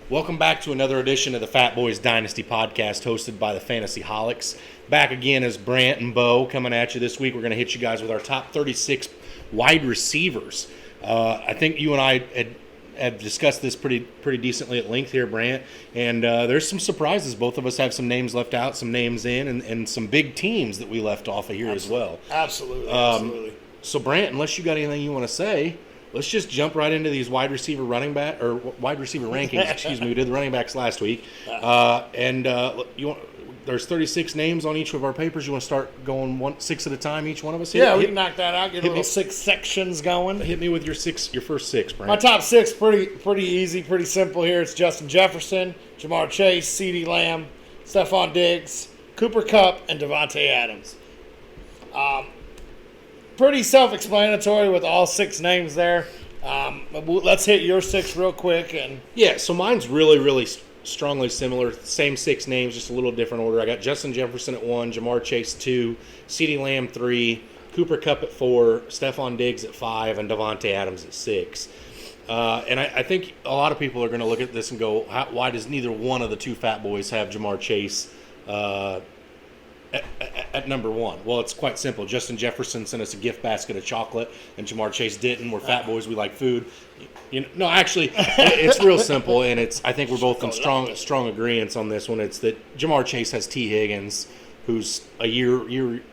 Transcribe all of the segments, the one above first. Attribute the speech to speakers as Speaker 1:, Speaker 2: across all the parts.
Speaker 1: Welcome back to another edition of the Fatboyz Dynasty podcast hosted by the Fantasy Holics. Back again as Brant and Bo coming at you this week. We're going to hit you guys with our top 36 wide receivers. I think you and I have discussed this pretty decently at length here, Brant, and there's some surprises. Both of us have some names left out, some names in, and some big teams that we left off of here as well.
Speaker 2: Absolutely.
Speaker 1: So, Brant, unless you got anything you want to say, let's just jump right into these wide receiver rankings. Excuse me. We did the running backs last week, there's 36 names on each of our papers. You want to start going 6 at a time, each one of us?
Speaker 2: We can knock that out. Get a little 6 sections going.
Speaker 1: Hit me with your first 6, Brant.
Speaker 2: My top 6, pretty easy, pretty simple here. It's Justin Jefferson, Jamar Chase, CeeDee Lamb, Stephon Diggs, Cooper Kupp, and Davante Adams. Pretty self-explanatory with all 6 names there. Let's hit your 6 real quick.
Speaker 1: So mine's really strongly similar. Same 6 names, just a little different order. I got Justin Jefferson at 1, Jamar Chase 2, CeeDee Lamb 3, Cooper Kupp at 4, Stephon Diggs at 5, and Davante Adams at 6. And I think a lot of people are going to look at this and go, why does neither one of the two fat boys have Jamar Chase at number 1? Well, it's quite simple. Justin Jefferson sent us a gift basket of chocolate, and Jamar Chase didn't. We're fat boys. We like food. It's real simple, and I think we're both in strong agreement on this one. It's that Jamar Chase has T. Higgins, who's a year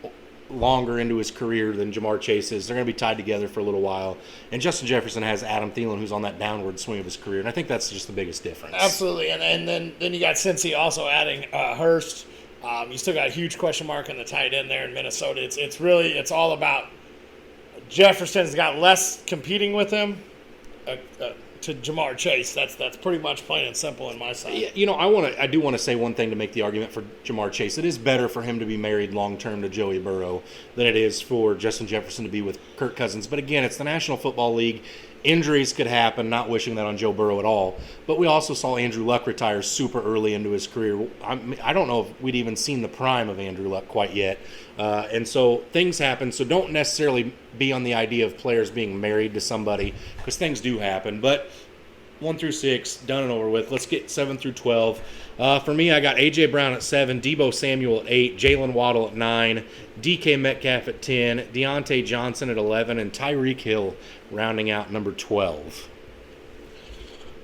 Speaker 1: longer into his career than Jamar Chase is. They're going to be tied together for a little while. And Justin Jefferson has Adam Thielen, who's on that downward swing of his career, and I think that's just the biggest difference.
Speaker 2: Absolutely, and then you got Cincy also adding Hurst. You still got a huge question mark on the tight end there in Minnesota. It's all about Jefferson's got less competing with him to Jamar Chase. That's pretty much plain and simple in my side.
Speaker 1: I do want to say one thing to make the argument for Jamar Chase. It is better for him to be married long term to Joey Burrow than it is for Justin Jefferson to be with Kirk Cousins. But again, it's the National Football League. Injuries could happen, not wishing that on Joe Burrow at all. But we also saw Andrew Luck retire super early into his career. I don't know if we'd even seen the prime of Andrew Luck quite yet. And so things happen. So don't necessarily be on the idea of players being married to somebody, because things do happen. But 1 through 6, done and over with. Let's get 7 through 12. For me, I got A.J. Brown at 7, Deebo Samuel at 8, Jalen Waddle at 9, DK Metcalf at 10, Deontay Johnson at 11, and Tyreek Hill rounding out number 12.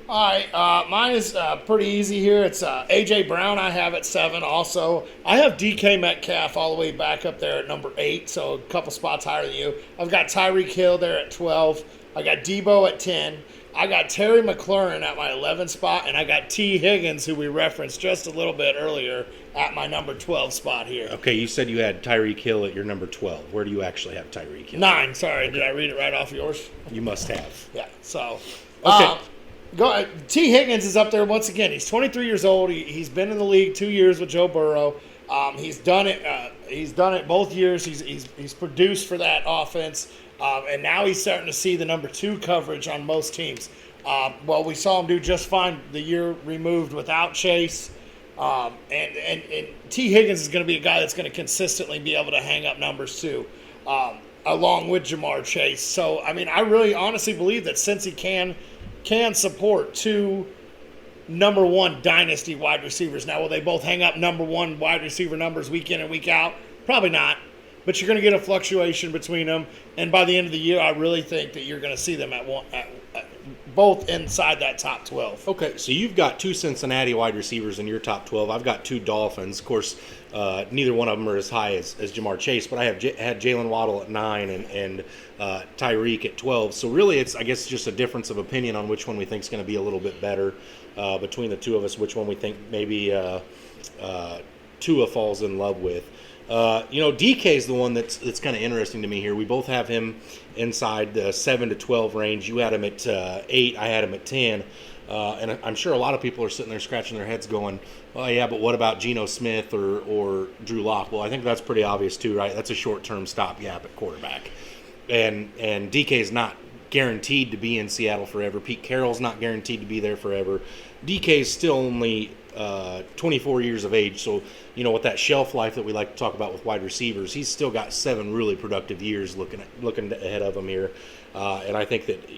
Speaker 2: All right, mine is pretty easy here. It's A.J. Brown I have at 7 also. I have DK Metcalf all the way back up there at number 8, so a couple spots higher than you. I've got Tyreek Hill there at 12. I got Deebo at 10. I got Terry McLaurin at my 11 spot, and I got T. Higgins, who we referenced just a little bit earlier, at my number 12 spot here.
Speaker 1: Okay, you said you had Tyreek Hill at your number 12. Where do you actually have Tyreek Hill?
Speaker 2: 9, sorry. Okay. Did I read it right off yours?
Speaker 1: You must have.
Speaker 2: Yeah, so.
Speaker 1: Okay.
Speaker 2: T. Higgins is up there once again. He's 23 years old. He's been in the league 2 years with Joe Burrow. He's done it. He's done it both years. He's produced for that offense. And now he's starting to see the number 2 coverage on most teams. We saw him do just fine the year removed without Chase. And T. Higgins is going to be a guy that's going to consistently be able to hang up numbers too, along with Jamar Chase. So, I really honestly believe that since he can support 2 number 1 dynasty wide receivers. Now, will they both hang up number 1 wide receiver numbers week in and week out? Probably not. But you're going to get a fluctuation between them, and by the end of the year, I really think that you're going to see them at both inside that top 12.
Speaker 1: Okay, so you've got 2 Cincinnati wide receivers in your top 12. I've got 2 Dolphins. Of course, neither one of them are as high as Jamar Chase, but I had Jalen Waddle at 9 and Tyreek at 12. So really, it's just a difference of opinion on which one we think is going to be a little bit better between the two of us, which one we think maybe Tua falls in love with. DK is the one that's kind of interesting to me here. We both have him inside the 7 to 12 range. You had him at 8. I had him at 10. And I'm sure a lot of people are sitting there scratching their heads going, well, yeah, but what about Geno Smith or Drew Lock? Well, I think that's pretty obvious too, right? That's a short-term stopgap at quarterback. And DK is not guaranteed to be in Seattle forever. Pete Carroll's not guaranteed to be there forever. DK is still only 24 years of age, so with that shelf life that we like to talk about with wide receivers, he's still got 7 really productive years looking ahead of him here, and I think that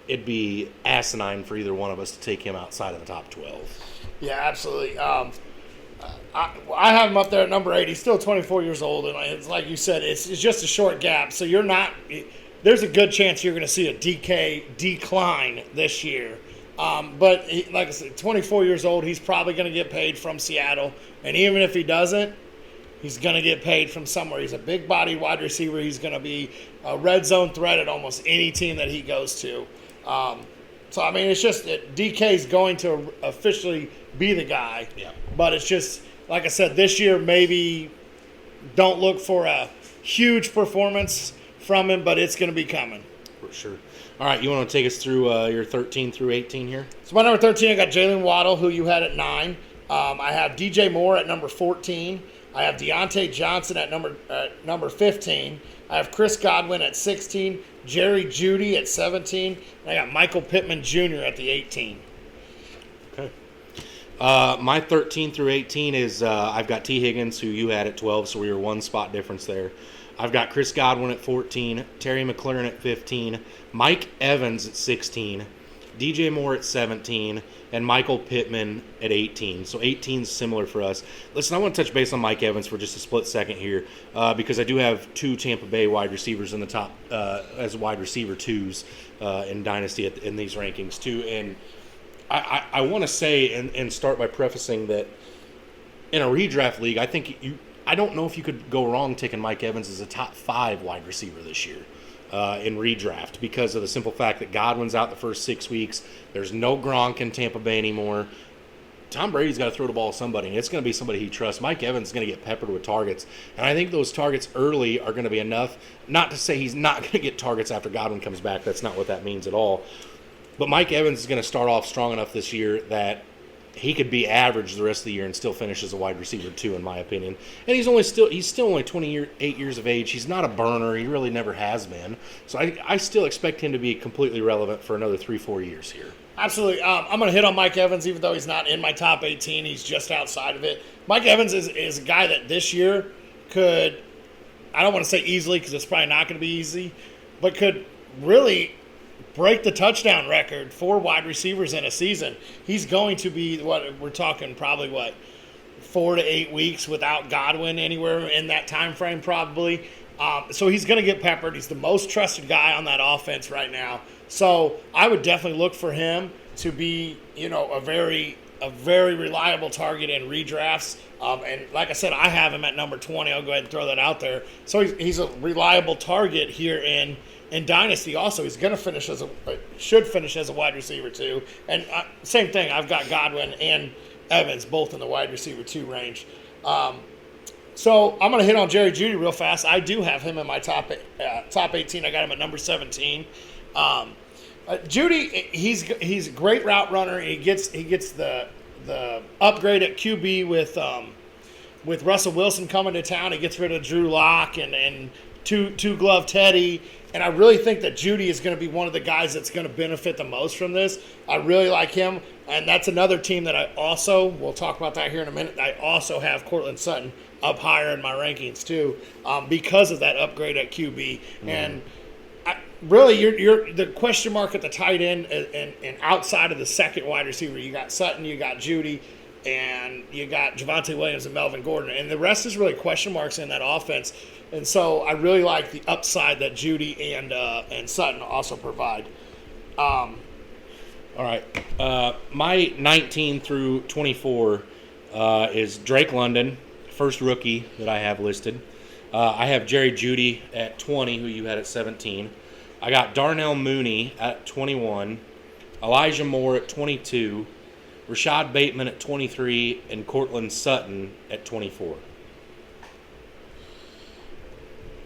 Speaker 1: it'd be asinine for either one of us to take him outside of the top 12.
Speaker 2: Yeah, absolutely. I have him up there at number 8. He's still 24 years old, and it's like you said, it's just a short gap. So you're not. There's a good chance you're going to see a decline this year. But like I said, 24 years old, he's probably going to get paid from Seattle, and even if he doesn't, he's going to get paid from somewhere. He's a big body wide receiver. He's going to be a red zone threat at almost any team that he goes to. So, I mean, it's just that DK's going to officially be the guy.
Speaker 1: Yeah.
Speaker 2: But it's just, like I said, this year maybe don't look for a huge performance from him, but it's going to be coming.
Speaker 1: For sure. All right, you want to take us through your 13 through 18 here?
Speaker 2: So my number 13, I got Jalen Waddle, who you had at 9. I have DJ Moore at number 14. I have Deontay Johnson at number 15. I have Chris Godwin at 16. Jerry Jeudy at 17. And I got Michael Pittman Jr. at the 18.
Speaker 1: Okay. My 13 through 18 is I've got T. Higgins, who you had at 12, so we were one spot difference there. I've got Chris Godwin at 14, Terry McLaurin at 15, Mike Evans at 16, DJ Moore at 17, and Michael Pittman at 18. So 18 is similar for us. Listen, I want to touch base on Mike Evans for just a split second here because I do have 2 Tampa Bay wide receivers in the top as wide receiver 2s in Dynasty in these rankings too. And I want to say and start by prefacing that in a redraft league, I don't know if you could go wrong taking Mike Evans as a top 5 wide receiver this year in redraft because of the simple fact that Godwin's out the first 6 weeks. There's no Gronk in Tampa Bay anymore. Tom Brady's got to throw the ball to somebody, and it's going to be somebody he trusts. Mike Evans is going to get peppered with targets, and I think those targets early are going to be enough. Not to say he's not going to get targets after Godwin comes back. That's not what that means at all. But Mike Evans is going to start off strong enough this year that he could be average the rest of the year and still finish as a wide receiver 2, in my opinion. And he's still only 28 years of age. He's not a burner. He really never has been. So I still expect him to be completely relevant for another 3-4 years here.
Speaker 2: Absolutely. I'm going to hit on Mike Evans, even though he's not in my top 18. He's just outside of it. Mike Evans is a guy that this year could, I don't want to say easily because it's probably not going to be easy, but could really break the touchdown record for wide receivers in a season. He's going to be, we're talking probably 4 to 8 weeks without Godwin anywhere in that time frame probably. So he's going to get peppered. He's the most trusted guy on that offense right now. So I would definitely look for him to be, a very reliable target in redrafts. And like I said, I have him at number 20. I'll go ahead and throw that out there. So he's a reliable target here in Dynasty. Also, he's going to should finish as a wide receiver 2. And same thing, I've got Godwin and Evans both in the wide receiver 2 range. So I'm going to hit on Jerry Jeudy real fast. I do have him in my top 18. I got him at number 17. Jeudy, he's a great route runner. He gets the upgrade at QB with Russell Wilson coming to town. He gets rid of Drew Lock and two glove Teddy. And I really think that Jeudy is going to be one of the guys that's going to benefit the most from this. I really like him. And that's another team that we'll talk about that here in a minute. I also have Cortland Sutton up higher in my rankings too because of that upgrade at QB. Mm. And really, you're the question mark at the tight end and outside of the second wide receiver. You got Sutton, you got Jeudy, and you got Javonte Williams and Melvin Gordon. And the rest is really question marks in that offense. And so I really like the upside that Jeudy and Sutton also provide.
Speaker 1: All right. My 19 through 24 is Drake London, first rookie that I have listed. I have Jerry Jeudy at 20, who you had at 17. I got Darnell Mooney at 21, Elijah Moore at 22, Rashad Bateman at 23, and Cortland Sutton at 24.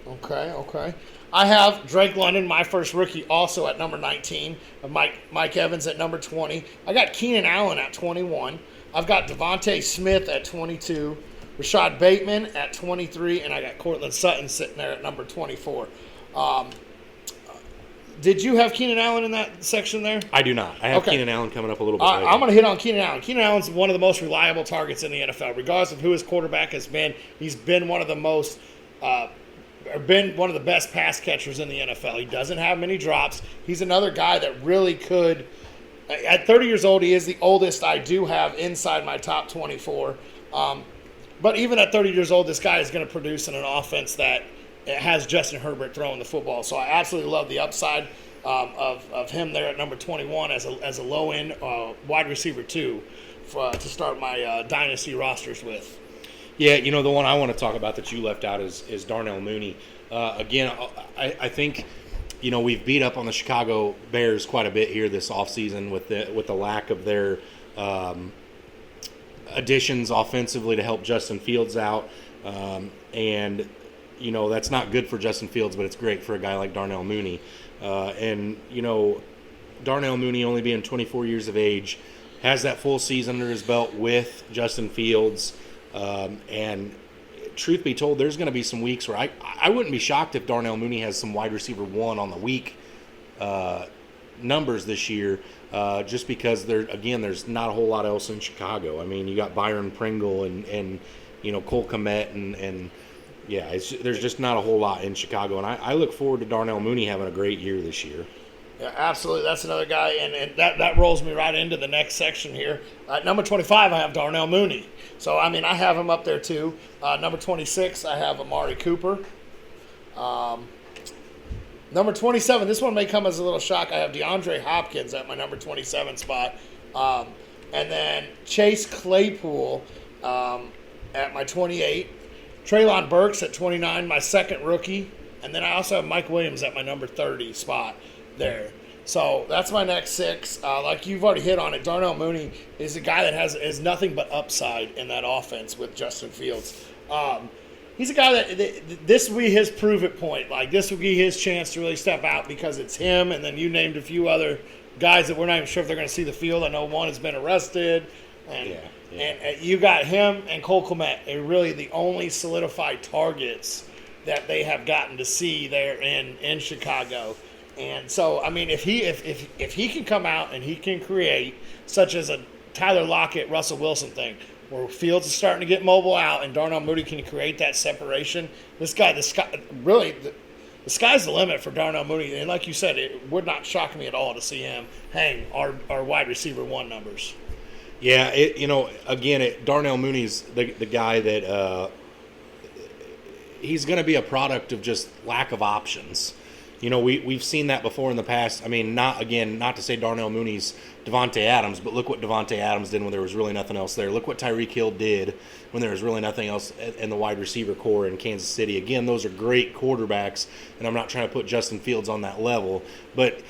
Speaker 2: Okay. I have Drake London, my first rookie, also at number 19. Mike Evans at number 20. I got Keenan Allen at 21. I've got Devontae Smith at 22. Rashad Bateman at 23. And I got Cortland Sutton sitting there at number 24. Did you have Keenan Allen in that section there?
Speaker 1: I do not. I have Keenan Allen coming up a little bit later.
Speaker 2: I'm going to hit on Keenan Allen. Keenan Allen's one of the most reliable targets in the NFL. Regardless of who his quarterback has been, he's been one of the most been one of the best pass catchers in the NFL. He doesn't have many drops. He's another guy that really could. At 30 years old, he is the oldest I do have inside my top 24. But even at 30 years old, this guy is going to produce in an offense that has Justin Herbert throwing the football. So I absolutely love the upside of him there at number 21 as a low-end wide receiver, too, to start my Dynasty rosters with.
Speaker 1: Yeah, the one I want to talk about that you left out is Darnell Mooney. Again, I think we've beat up on the Chicago Bears quite a bit here this offseason with the lack of their additions offensively to help Justin Fields out. And that's not good for Justin Fields, but it's great for a guy like Darnell Mooney. Darnell Mooney, only being 24 years of age, has that full season under his belt with Justin Fields. And truth be told, there's going to be some weeks where I wouldn't be shocked if Darnell Mooney has some wide receiver one on the week numbers this year, just because there's not a whole lot else in Chicago. I mean, you got Byron Pringle and Cole Kmet and yeah, there's just not a whole lot in Chicago. And I look forward to Darnell Mooney having a great year this year.
Speaker 2: Yeah, absolutely. That's another guy, and that rolls me right into the next section here. At number 25, I have Darnell Mooney. So, I have him up there too. Number 26, I have Amari Cooper. Number 27, this one may come as a little shock. I have DeAndre Hopkins at my number 27 spot. And then Chase Claypool at my 28. Treylon Burks at 29, my second rookie. And then I also have Mike Williams at my number 30 spot there. So that's my next six. Like you've already hit on it, Darnell Mooney is a guy that has nothing but upside in that offense with Justin Fields. He's a guy that this will be his prove-it point. Like, this will be his chance to really step out because it's him, and then you named a few other guys that we're not even sure if they're going to see the field. I know one has been arrested. And you got him and Cole Kmet are really the only solidified targets that they have gotten to see there in Chicago. And so, if he can come out and he can create, such as a Tyler Lockett, Russell Wilson thing, where Fields is starting to get mobile out and Darnell Mooney can create that separation, the sky's the limit for Darnell Mooney. And like you said, it would not shock me at all to see him hang our wide receiver one numbers.
Speaker 1: Yeah, Darnell Mooney's the guy that he's going to be a product of just lack of options. We've seen that before in the past. Not to say Darnell Mooney's Devontae Adams, but look what Devontae Adams did when there was really nothing else there. Look what Tyreek Hill did when there was really nothing else in the wide receiver core in Kansas City. Again, those are great quarterbacks, and I'm not trying to put Justin Fields on that level, but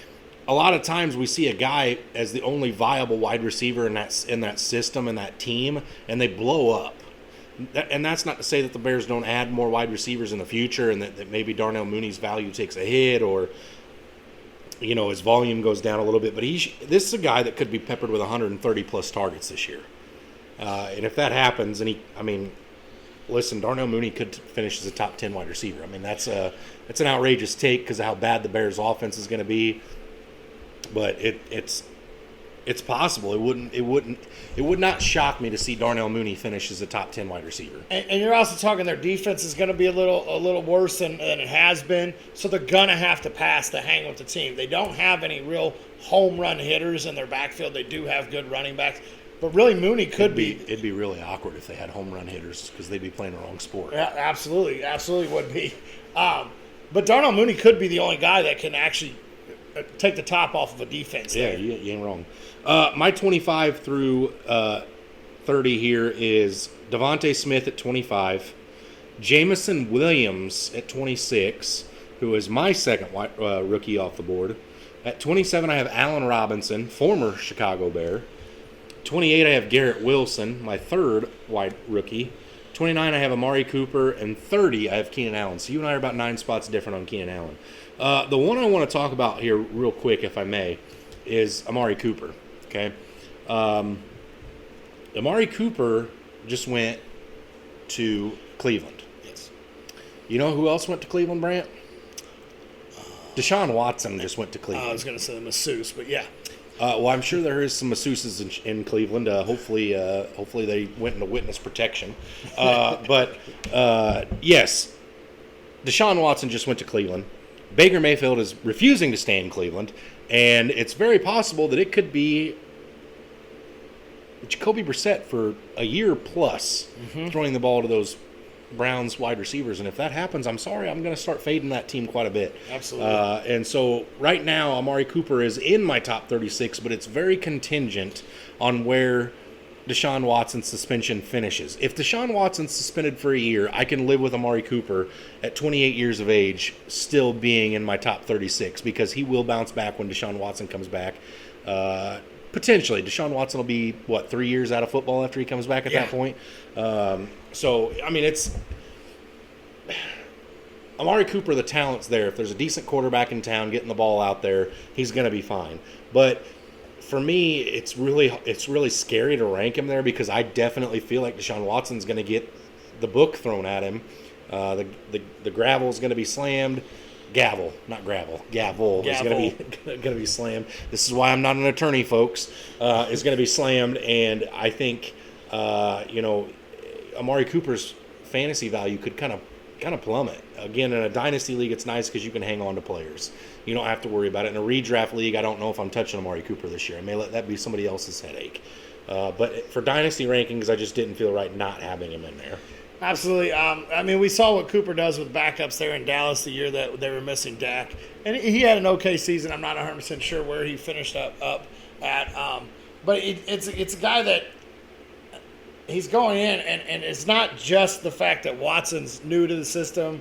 Speaker 1: a lot of times we see a guy as the only viable wide receiver in that system and that team, and they blow up. And that's not to say that the Bears don't add more wide receivers in the future and that maybe Darnell Mooney's value takes a hit or, his volume goes down a little bit. But this is a guy that could be peppered with 130-plus targets this year. And if that happens, listen, Darnell Mooney could finish as a top 10 wide receiver. That's an outrageous take because of how bad the Bears' offense is going to be. But it's possible. It would not shock me to see Darnell Mooney finish as a top 10 wide receiver.
Speaker 2: And you're also talking their defense is going to be a little worse than it has been, so they're going to have to pass to hang with the team. They don't have any real home run hitters in their backfield. They do have good running backs, but really Mooney could be.
Speaker 1: It'd be really awkward if they had home run hitters because they'd be playing the wrong sport.
Speaker 2: Yeah, absolutely would be. But Darnell Mooney could be the only guy that can actually take the top off of a defense.
Speaker 1: Yeah, you ain't wrong. My 25 through 30 here is Devontae Smith at 25, Jamison Williams at 26, who is my second rookie off the board. At 27, I have Allen Robinson, former Chicago Bear. 28, I have Garrett Wilson, my third wide rookie. 29, I have Amari Cooper, and 30, I have Keenan Allen. So you and I are about 9 spots different on Keenan Allen. The one I want to talk about here real quick, if I may, is Amari Cooper. Okay, Amari Cooper just went to Cleveland.
Speaker 2: Yes.
Speaker 1: You know who else went to Cleveland, Brant? Deshaun Watson just went to Cleveland.
Speaker 2: I was going to say the masseuse, but yeah.
Speaker 1: Well, I'm sure there is some masseuses in Cleveland. Hopefully they went into witness protection. But yes, Deshaun Watson just went to Cleveland. Baker Mayfield is refusing to stay in Cleveland, and it's very possible that it could be Jacoby Brissett for a year plus throwing the ball to those Browns wide receivers. And if that happens, I'm sorry, I'm going to start fading that team quite a bit.
Speaker 2: Absolutely.
Speaker 1: And so right now, Amari Cooper is in my top 36, but it's very contingent on where Deshaun Watson's suspension finishes. If Deshaun Watson's suspended for a year, I can live with Amari Cooper at 28 years of age still being in my top 36 because he will bounce back when Deshaun Watson comes back. Potentially. Deshaun Watson will be, 3 years out of football after he comes back at that point? So, I mean, it's Amari Cooper, the talent's there. If there's a decent quarterback in town getting the ball out there, he's going to be fine. But for me, it's really scary to rank him there because I definitely feel like Deshaun Watson's going to get the book thrown at him. The gravel's going to be slammed. Gavel, not gravel. Gavel is going to be slammed. This is why I'm not an attorney, folks. Is going to be slammed, and I think Amari Cooper's fantasy value could kind of plummet. Again, in a dynasty league, it's nice because you can hang on to players. You don't have to worry about it. In a redraft league, I don't know if I'm touching Amari Cooper this year. I may let that be somebody else's headache. But for dynasty rankings, I just didn't feel right not having him in there.
Speaker 2: Absolutely. I mean, we saw what Cooper does with backups there in Dallas the year that they were missing Dak. And he had an okay season. I'm not 100% sure where he finished up at. But it's a guy that he's going in, and it's not just the fact that Watson's new to the system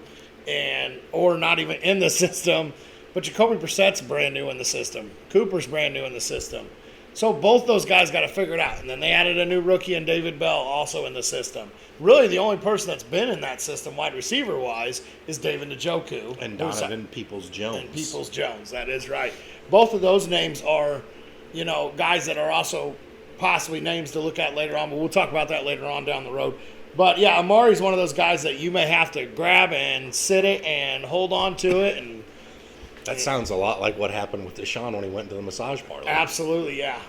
Speaker 2: or not even in the system, but Jacoby Brissett's brand new in the system. Cooper's brand new in the system. So both those guys got to figure it out. And then they added a new rookie in David Bell also in the system. Really, the only person that's been in that system, wide receiver-wise, is David Njoku.
Speaker 1: And Donovan Peoples-Jones.
Speaker 2: And Peoples-Jones, that is right. Both of those names are, guys that are also possibly names to look at later on. But we'll talk about that later on down the road. But, yeah, Amari's one of those guys that you may have to grab and sit it and hold on to it. And
Speaker 1: that sounds a lot like what happened with Deshaun when he went to the massage parlor.
Speaker 2: Absolutely, yeah.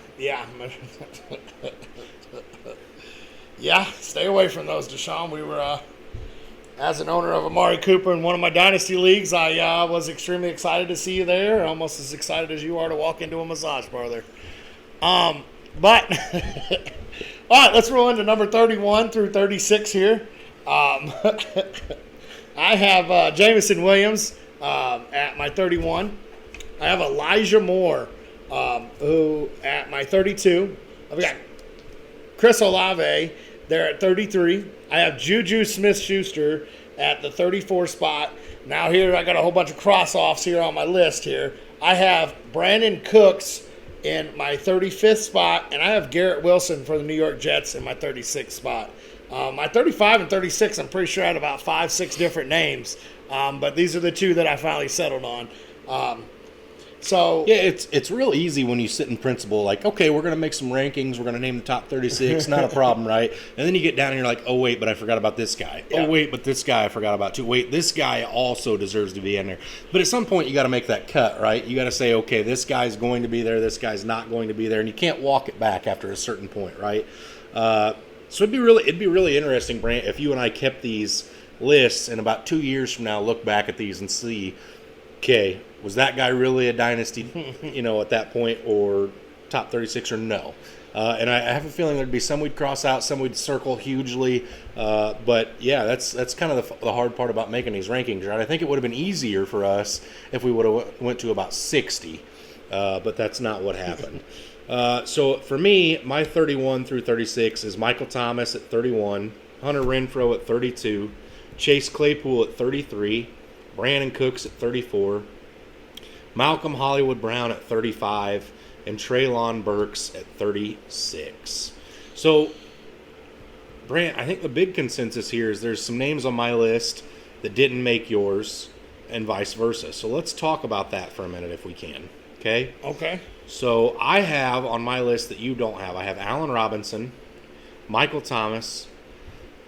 Speaker 2: Yeah, stay away from those, Deshaun. We were, as an owner of Amari Cooper in one of my dynasty leagues, I was extremely excited to see you there, almost as excited as you are to walk into a massage parlor. But, all right, let's roll into number 31 through 36 here. I have Jameson Williams at my 31. I have Elijah Moore, who at my 32. I've got Chris Olave there at 33. I have Juju Smith-Schuster at the 34 spot. Now here I got a whole bunch of cross-offs here on my list here. I have Brandon Cooks in my 35th spot, and I have Garrett Wilson for the New York Jets in my 36th spot. My 35 and 36, I'm pretty sure I had about 5-6 different names, but these are the two that I finally settled on. So
Speaker 1: yeah, it's real easy when you sit in principle, like, okay, we're going to make some rankings, we're going to name the top 36, not a problem, right? And then you get down and you're like, oh, wait, but I forgot about this guy. Yeah. Oh, wait, but this guy I forgot about too. Wait, this guy also deserves to be in there. But at some point, you got to make that cut, right? You got to say, okay, this guy's going to be there, this guy's not going to be there, and you can't walk it back after a certain point, right? So it'd be really interesting, Brant, if you and I kept these lists and about 2 years from now look back at these and see, okay, was that guy really a dynasty, at that point, or top 36 or no? And I have a feeling there'd be some we'd cross out, some we'd circle hugely. But, yeah, that's kind of the hard part about making these rankings, right? I think it would have been easier for us if we would have went to about 60, but that's not what happened. So for me, my 31 through 36 is Michael Thomas at 31, Hunter Renfrow at 32, Chase Claypool at 33, Brandon Cooks at 34, Malcolm Hollywood Brown at 35, and Treylon Burks at 36. So, Brant, I think the big consensus here is there's some names on my list that didn't make yours, and vice versa. So let's talk about that for a minute if we can. Okay?
Speaker 2: Okay.
Speaker 1: So I have on my list that you don't have. I have Allen Robinson, Michael Thomas,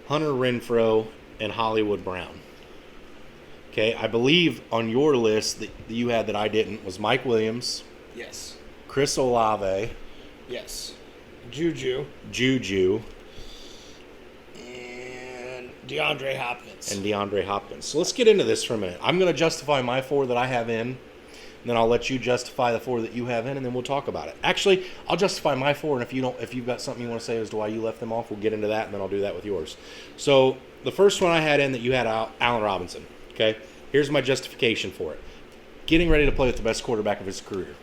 Speaker 1: Hunter Renfrow, and Hollywood Brown. Okay, I believe on your list that you had that I didn't was Mike Williams.
Speaker 2: Yes.
Speaker 1: Chris Olave.
Speaker 2: Yes. Juju.
Speaker 1: And
Speaker 2: DeAndre Hopkins.
Speaker 1: So let's get into this for a minute. I'm going to justify my 4 that I have in, and then I'll let you justify the 4 that you have in, and then we'll talk about it. Actually, I'll justify my 4, and if you've got something you want to say as to why you left them off, we'll get into that, and then I'll do that with yours. So the first one I had in that you had Allen Robinson. Okay, here's my justification for it. Getting ready to play with the best quarterback of his career.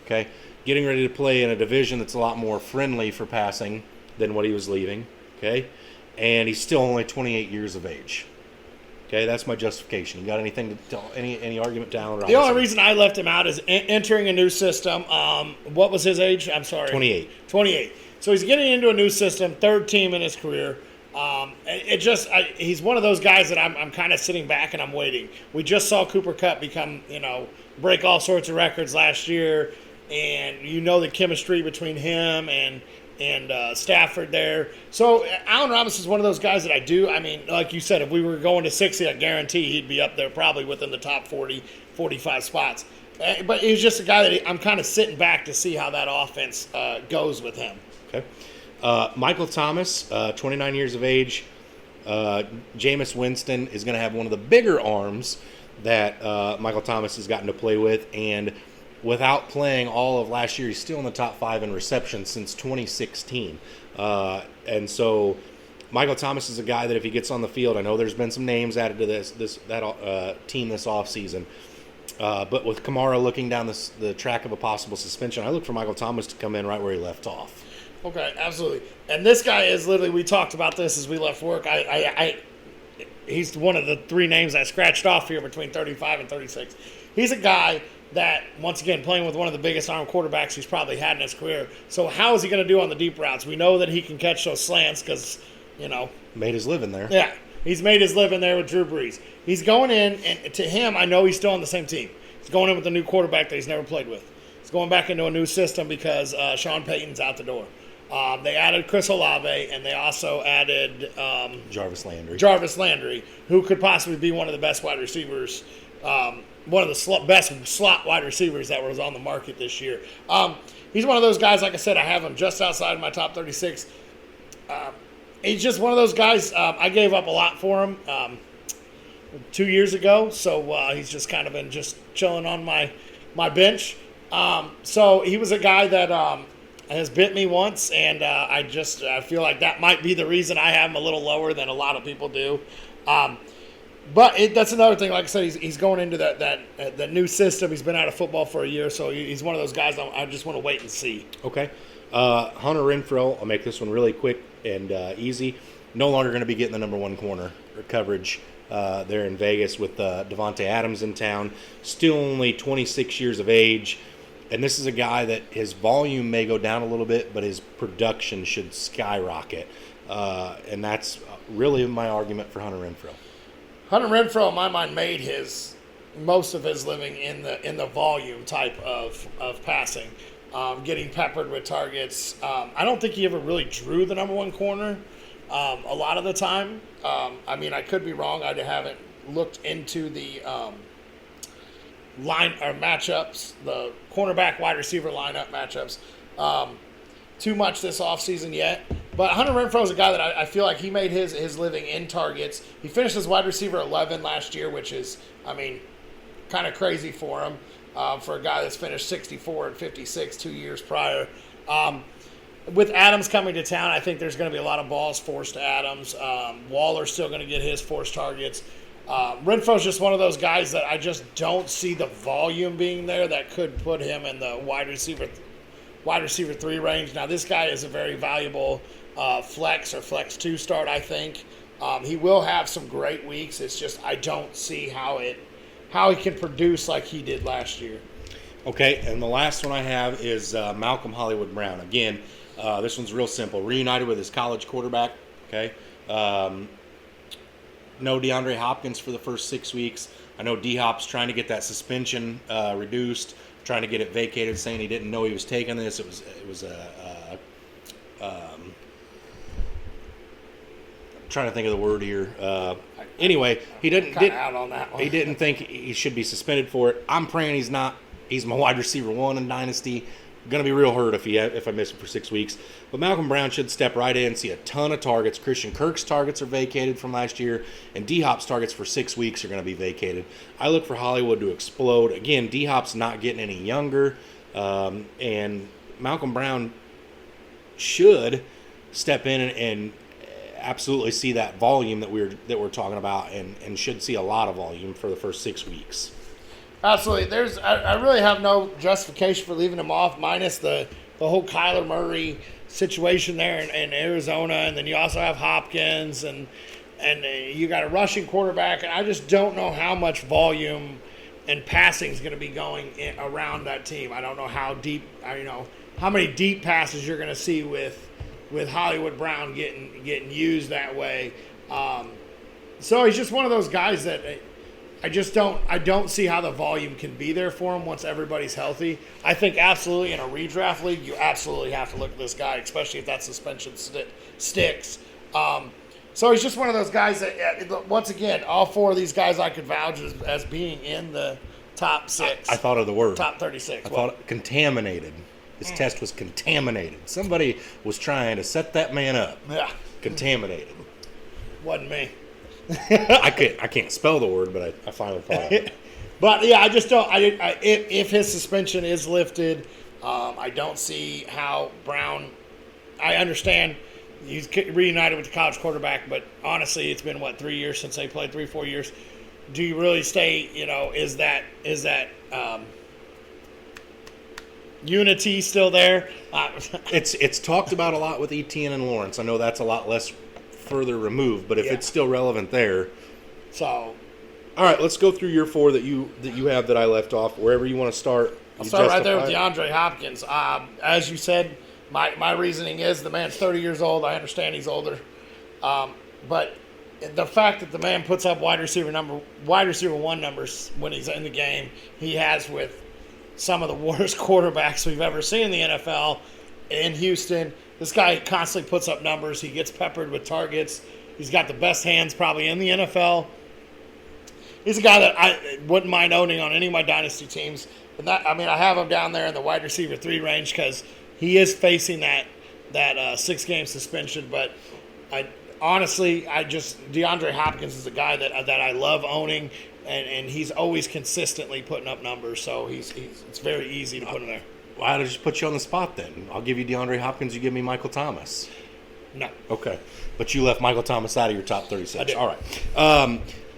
Speaker 1: Okay, getting ready to play in a division that's a lot more friendly for passing than what he was leaving. Okay, and he's still only 28 years of age. Okay, that's my justification. You got anything to tell, any argument to Allen Robinson?
Speaker 2: The only reason I left him out is entering a new system. What was his age? I'm sorry.
Speaker 1: 28.
Speaker 2: 28. So he's getting into a new system, third team in his career. He's one of those guys that I'm kind of sitting back and I'm waiting. We just saw Cooper Kupp break all sorts of records last year, and the chemistry between him and Stafford there. So Allen Robinson is one of those guys that I do. I mean, like you said, if we were going to 60, I guarantee he'd be up there probably within the top 40, 45 spots. But he's just a guy that I'm kind of sitting back to see how that offense goes with him.
Speaker 1: Okay. Michael Thomas, 29 years of age. Jameis Winston is going to have one of the bigger arms that Michael Thomas has gotten to play with, and without playing all of last year, he's still in the top 5 in reception since 2016. And so Michael Thomas is a guy that if he gets on the field, I know there's been some names added to that team this offseason. But with Kamara looking down the track of a possible suspension, I look for Michael Thomas to come in right where he left off.
Speaker 2: Okay, absolutely. And this guy is literally, we talked about this as we left work. He's one of the 3 names I scratched off here between 35 and 36. He's a guy that, once again, playing with one of the biggest arm quarterbacks he's probably had in his career. So how is he going to do on the deep routes? We know that he can catch those slants because,
Speaker 1: made his living there.
Speaker 2: Yeah, he's made his living there with Drew Brees. He's going in, and to him, I know he's still on the same team. He's going in with a new quarterback that he's never played with. He's going back into a new system because Sean Payton's out the door. They added Chris Olave, and they also added
Speaker 1: Jarvis
Speaker 2: Landry, who could possibly be one of the best wide receivers, one of the best slot wide receivers that was on the market this year. He's one of those guys, like I said, I have him just outside of my top 36. He's just one of those guys, I gave up a lot for him 2 years ago, so he's just kind of been just chilling on my bench. So he was a guy that has bit me once, and I feel like that might be the reason I have him a little lower than a lot of people do. But that's another thing. Like I said, he's going into that new system. He's been out of football for a year, so he's one of those guys I just want to wait and see.
Speaker 1: Okay. Hunter Renfrow, I'll make this one really quick and easy. No longer going to be getting the number 1 corner or coverage there in Vegas with Devontae Adams in town. Still only 26 years of age. And this is a guy that his volume may go down a little bit, but his production should skyrocket. And that's really my argument for Hunter Renfrow.
Speaker 2: Hunter Renfrow, in my mind, made most of his living in the volume type of passing, getting peppered with targets. I don't think he ever really drew the number 1 corner a lot of the time. I mean, I could be wrong. I haven't looked into the line or matchups, the cornerback wide receiver lineup matchups too much this offseason yet. But Hunter Renfrow is a guy that I feel like he made his living in targets. He finished as wide receiver 11 last year, which is, kind of crazy for him, for a guy that's finished 64 and 56 2 years prior. With Adams coming to town, I think there's going to be a lot of balls forced to Adams. Waller's still going to get his forced targets. Renfro's just one of those guys that I just don't see the volume being there that could put him in the wide receiver 3 range. Now, this guy is a very valuable flex or flex 2 start, I think. He will have some great weeks. It's just I don't see how he can produce like he did last year.
Speaker 1: Okay, and the last one I have is Malcolm Hollywood Brown. Again, this one's real simple. Reunited with his college quarterback. Okay. No DeAndre Hopkins for the first 6 weeks. I know D-Hop's trying to get that suspension reduced, trying to get it vacated, saying he didn't know he was taking this. It was trying to think of the word here. Anyway, he didn't
Speaker 2: out on that one.
Speaker 1: He didn't think he should be suspended for it. I'm praying he's not. He's my wide receiver 1 in Dynasty. Going to be real hurt if I miss him for 6 weeks. But Malcolm Brown should step right in, see a ton of targets. Christian Kirk's targets are vacated from last year, and D-Hop's targets for 6 weeks are going to be vacated. I look for Hollywood to explode. Again, D-Hop's not getting any younger, and Malcolm Brown should step in and absolutely see that volume that we're talking about, and should see a lot of volume for the first 6 weeks.
Speaker 2: Absolutely. I really have no justification for leaving him off, minus the whole Kyler Murray situation there in Arizona, and then you also have Hopkins, and you got a rushing quarterback, and I just don't know how much volume and passing is going to be going around that team. I don't know how deep, how many deep passes you're going to see with Hollywood Brown getting used that way. So he's just one of those guys that I don't see how the volume can be there for him once everybody's healthy. I think absolutely in a redraft league, you absolutely have to look at this guy, especially if that suspension sticks. So he's just one of those guys that, once again, all four of these guys I could vouch as being in the top 6.
Speaker 1: I thought of the word.
Speaker 2: Top 36.
Speaker 1: I thought contaminated. His test was contaminated. Somebody was trying to set that man up.
Speaker 2: Yeah.
Speaker 1: Contaminated.
Speaker 2: Wasn't me.
Speaker 1: I can't spell the word, but I finally thought of it.
Speaker 2: But yeah, I just don't. If his suspension is lifted, I don't see how Brown. I understand he's reunited with the college quarterback, but honestly, it's been 3 years since they played, 3-4 years. Do you really stay? Is that unity still there?
Speaker 1: It's talked about a lot with Etienne and Lawrence. I know that's a lot less further removed, but if it's still relevant there.
Speaker 2: So,
Speaker 1: all right, let's go through your 4 that you have that I left off. Wherever you want to start.
Speaker 2: I'll start right there with DeAndre Hopkins. As you said, my reasoning is the man's 30 years old. I understand he's older, but the fact that the man puts up wide receiver 1 numbers when he's in the game, he has with some of the worst quarterbacks we've ever seen in the NFL in Houston. This guy constantly puts up numbers. He gets peppered with targets. He's got the best hands probably in the NFL. He's a guy that I wouldn't mind owning on any of my Dynasty teams. And I have him down there in the wide receiver 3 range because he is facing that 6-game suspension. But DeAndre Hopkins is a guy that I love owning, and he's always consistently putting up numbers. So it's very easy to put him there.
Speaker 1: Well, I'll just put you on the spot then. I'll give you DeAndre Hopkins. You give me Michael Thomas.
Speaker 2: No.
Speaker 1: Okay. But you left Michael Thomas out of your top 36.
Speaker 2: I did.
Speaker 1: All right.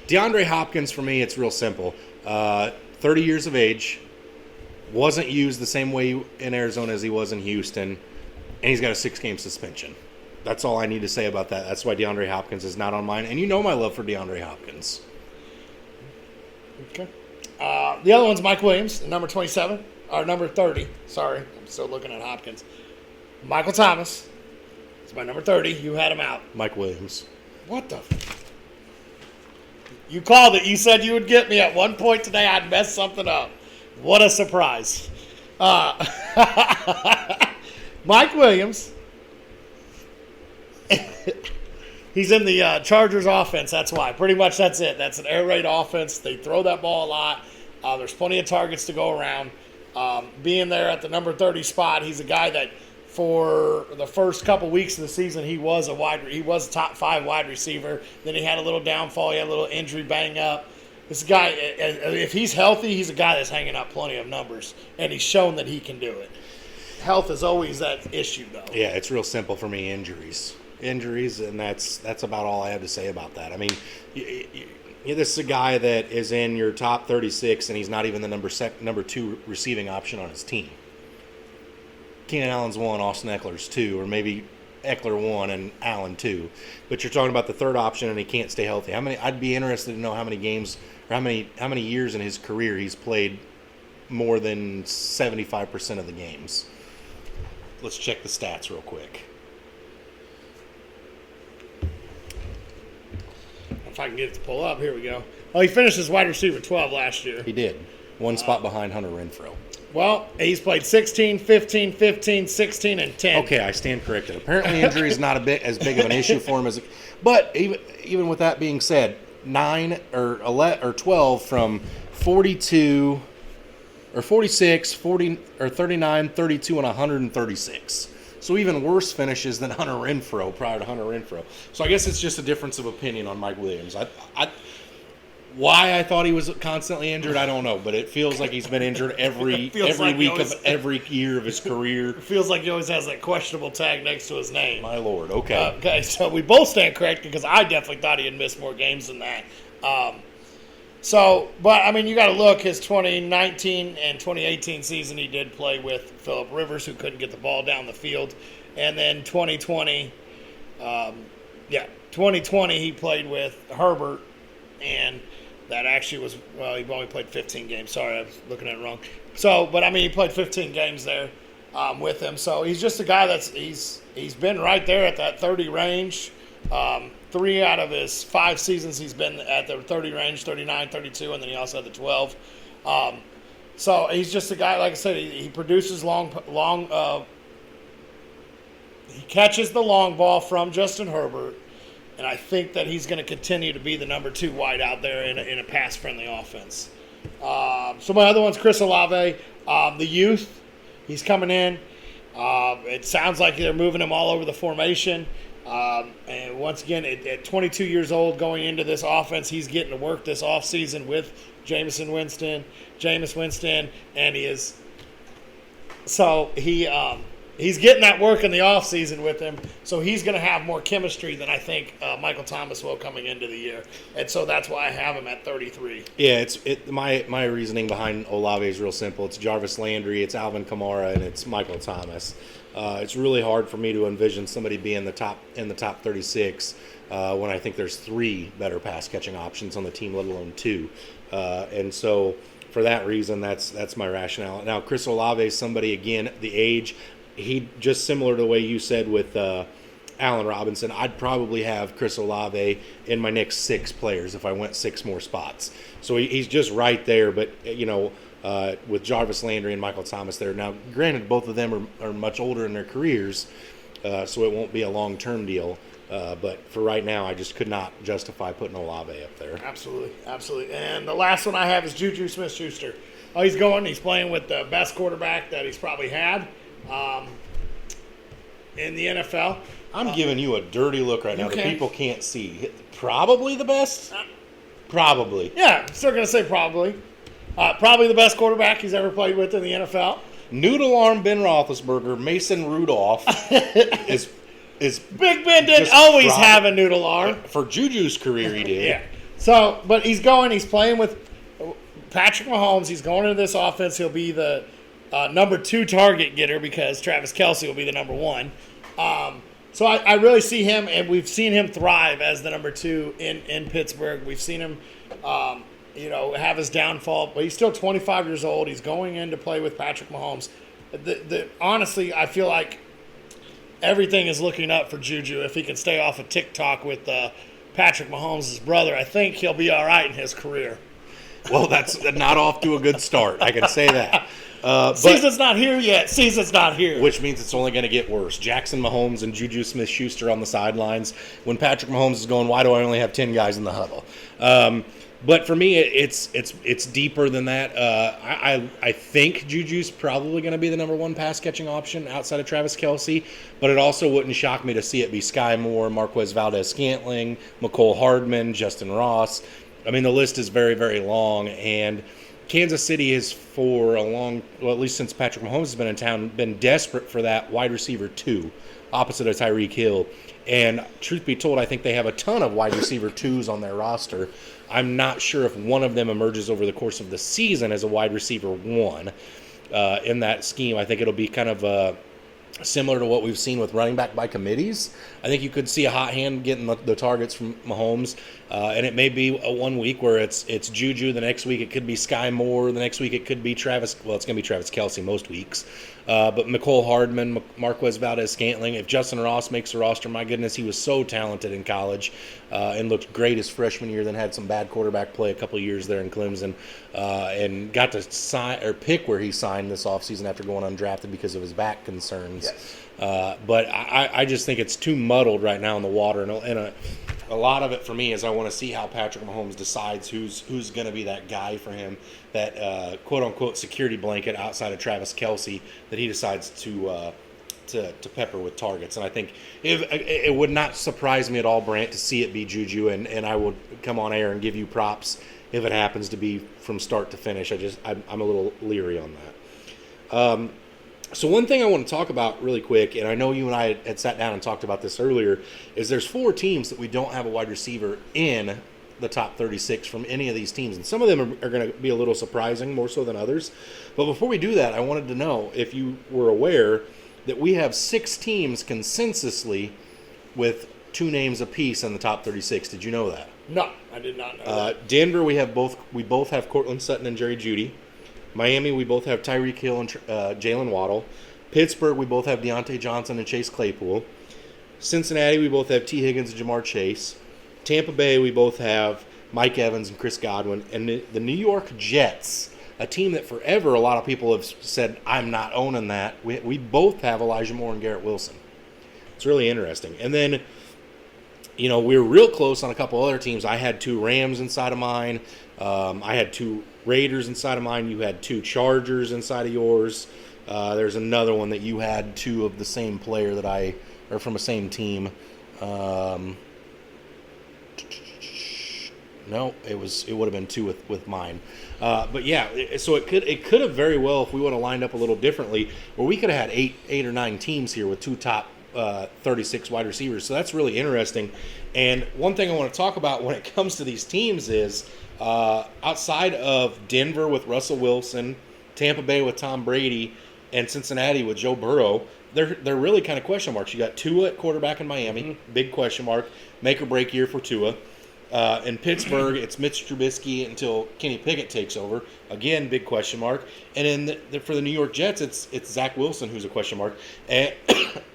Speaker 1: DeAndre Hopkins, for me, it's real simple. 30 years of age, wasn't used the same way in Arizona as he was in Houston, and he's got a 6-game suspension. That's all I need to say about that. That's why DeAndre Hopkins is not on mine. And you know my love for DeAndre Hopkins.
Speaker 2: Okay. The other one's Mike Williams, number 27. Or number 30. Sorry, I'm still looking at Hopkins. Michael Thomas. It's my number 30. You had him out.
Speaker 1: Mike Williams.
Speaker 2: What the? You called it. You said you would get me at one point today. I'd mess something up. What a surprise. Mike Williams. He's in the Chargers offense. That's why. Pretty much that's it. That's an air raid offense. They throw that ball a lot. There's plenty of targets to go around. Being there at the number 30 spot, he's a guy that for the first couple weeks of the season, he was a top 5 wide receiver. Then he had a little downfall. He had a little injury, bang up. This guy, if he's healthy, he's a guy that's hanging out plenty of numbers, and he's shown that he can do it. Health is always that issue, though.
Speaker 1: Yeah, it's real simple for me. Injuries, and that's about all I have to say about that. I mean, this is a guy that is in your top 36, and he's not even the number 2 receiving option on his team. Keenan Allen's 1, Austin Eckler's 2, or maybe Eckler 1 and Allen 2. But you're talking about the third option, and he can't stay healthy. I'd be interested to know how many games or how many years in his career he's played more than 75% of the games. Let's check the stats real quick.
Speaker 2: If I can get it to pull up, here we go. Oh, he finished as wide receiver 12 last year.
Speaker 1: He did. One spot behind Hunter Renfrow.
Speaker 2: Well, he's played 16, 15, 15, 16, and 10.
Speaker 1: Okay, I stand corrected. Apparently injury is not as big of an issue for him but even with that being said, 9 or 11 or 12 from 42 or 46, 40, or 39, 32, and 136. So even worse finishes than Hunter Renfroe prior to Hunter Renfroe. So I guess it's just a difference of opinion on Mike Williams. Why I thought he was constantly injured, I don't know, but it feels like he's been injured every
Speaker 2: like
Speaker 1: week of every year of his career.
Speaker 2: It feels like he always has that questionable tag next to his name.
Speaker 1: My Lord, okay.
Speaker 2: Okay, so we both stand corrected because I definitely thought he had missed more games than that. But I mean, you got to look, his 2019 and 2018 season, he did play with Phillip Rivers, who couldn't get the ball down the field. And then 2020, he played with Herbert, and that actually was, he only played 15 games. Sorry, I was looking at it wrong. So, but I mean, he played 15 games there with him. So he's just a guy he's been right there at that 30 range. 3 out of his 5 seasons he's been at the 30 range, 39, 32, and then he also had the 12. So he's just a guy, like I said, he produces he catches the long ball from Justin Herbert, and I think that he's going to continue to be the number 2 wide out there in a pass-friendly offense. So my other one's Chris Olave, the youth. He's coming in. It sounds like they're moving him all over the formation. And once again, at 22 years old going into this offense, he's getting to work this offseason with Jameis Winston, and he's getting that work in the offseason with him, so he's going to have more chemistry than I think Michael Thomas will coming into the year. And so that's why I have him at 33.
Speaker 1: Yeah, my reasoning behind Olave is real simple. It's Jarvis Landry, it's Alvin Kamara, and it's Michael Thomas. It's really hard for me to envision somebody being in the top 36 when I think there's 3 better pass catching options on the team, let alone 2. And so for that reason, that's my rationale. Now, Chris Olave is somebody, again, the age. He just similar to the way you said with Allen Robinson, I'd probably have Chris Olave in my next 6 players if I went 6 more spots. So he's just right there. But with Jarvis Landry and Michael Thomas there. Now, granted, both of them are much older in their careers, so it won't be a long-term deal. But for right now, I just could not justify putting Olave up there.
Speaker 2: Absolutely. And the last one I have is Juju Smith-Schuster. He's playing with the best quarterback that he's probably had in the NFL.
Speaker 1: I'm giving you a dirty look right now that people can't see. Probably the best? Probably.
Speaker 2: Yeah, I'm still going to say probably. Probably the best quarterback he's ever played with in the NFL.
Speaker 1: Noodle arm Ben Roethlisberger, Mason Rudolph is
Speaker 2: Big Ben didn't always have a noodle arm.
Speaker 1: For Juju's career, he did.
Speaker 2: Yeah. So, but he's playing with Patrick Mahomes. He's going into this offense. He'll be the number 2 target getter because Travis Kelce will be the number 1. So I really see him, and we've seen him thrive as the number 2 in Pittsburgh. We've seen him, have his downfall, but he's still 25 years old. He's going in to play with Patrick Mahomes. Honestly, I feel like everything is looking up for Juju. If he can stay off of TikTok with Patrick Mahomes' brother, I think he'll be all right in his career.
Speaker 1: Well, that's not off to a good start. I can say that.
Speaker 2: Season's not here yet. Season's not here.
Speaker 1: Which means it's only going to get worse. Jackson Mahomes and Juju Smith-Schuster on the sidelines. When Patrick Mahomes is going, why do I only have 10 guys in the huddle? But for me, it's deeper than that. I think Juju's probably going to be the number 1 pass-catching option outside of Travis Kelce, but it also wouldn't shock me to see it be Sky Moore, Marquez Valdez-Scantling, McCole Hardman, Justin Ross. I mean, the list is very, very long, and Kansas City has at least since Patrick Mahomes has been in town, been desperate for that wide receiver 2, opposite of Tyreek Hill. And truth be told, I think they have a ton of wide receiver 2s on their roster. I'm not sure if one of them emerges over the course of the season as a wide receiver 1 in that scheme. I think it'll be kind of similar to what we've seen with running back by committees. I think you could see a hot hand getting the targets from Mahomes, and it may be a 1 week where it's Juju. The next week it could be Sky Moore. The next week it could be Travis. Well, it's going to be Travis Kelce most weeks. But McCole Hardman, Marquez Valdez-Scantling. If Justin Ross makes the roster, my goodness, he was so talented in college and looked great his freshman year. Then had some bad quarterback play a couple of years there in Clemson, and got to sign or pick where he signed this offseason after going undrafted because of his back concerns. Yes. But I just think it's too muddled right now in the water, and a lot of it for me is I want to see how Patrick Mahomes decides who's going to be that guy for him, that quote unquote security blanket outside of Travis Kelce that he decides to pepper with targets. And I think it would not surprise me at all, Brant, to see it be Juju, and I will come on air and give you props if it happens to be from start to finish. I'm a little leery on that. So one thing I want to talk about really quick, and I know you and I had sat down and talked about this earlier, is there's 4 teams that we don't have a wide receiver in the top 36 from any of these teams. And some of them are going to be a little surprising, more so than others. But before we do that, I wanted to know if you were aware that we have 6 teams consensusly with 2 names apiece in the top 36. Did you know that?
Speaker 2: No, I did not know that.
Speaker 1: Denver, we both have Cortland Sutton and Jerry Jeudy. Miami, we both have Tyreek Hill and Jalen Waddle. Pittsburgh, we both have Deontay Johnson and Chase Claypool. Cincinnati, we both have T. Higgins and Jamar Chase. Tampa Bay, we both have Mike Evans and Chris Godwin. And the New York Jets, a team that forever a lot of people have said, I'm not owning that. We both have Elijah Moore and Garrett Wilson. It's really interesting. And then, we were real close on a couple other teams. I had 2 Rams inside of mine. I had 2 Raiders inside of mine. You had 2 Chargers inside of yours. There's another one that you had 2 of the same player or from the same team. No, it would have been 2 with mine. But yeah, so it could have very well, if we would have lined up a little differently, where we could have had 8 or 9 teams here with 2 top 36 wide receivers. So that's really interesting. And one thing I want to talk about when it comes to these teams is outside of Denver with Russell Wilson, Tampa Bay with Tom Brady, and Cincinnati with Joe Burrow, they're really kind of question marks. You got Tua at quarterback in Miami, big question mark, make or break year for Tua. In Pittsburgh, it's Mitch Trubisky until Kenny Pickett takes over. Again, big question mark. And for the New York Jets, it's Zach Wilson who's a question mark. And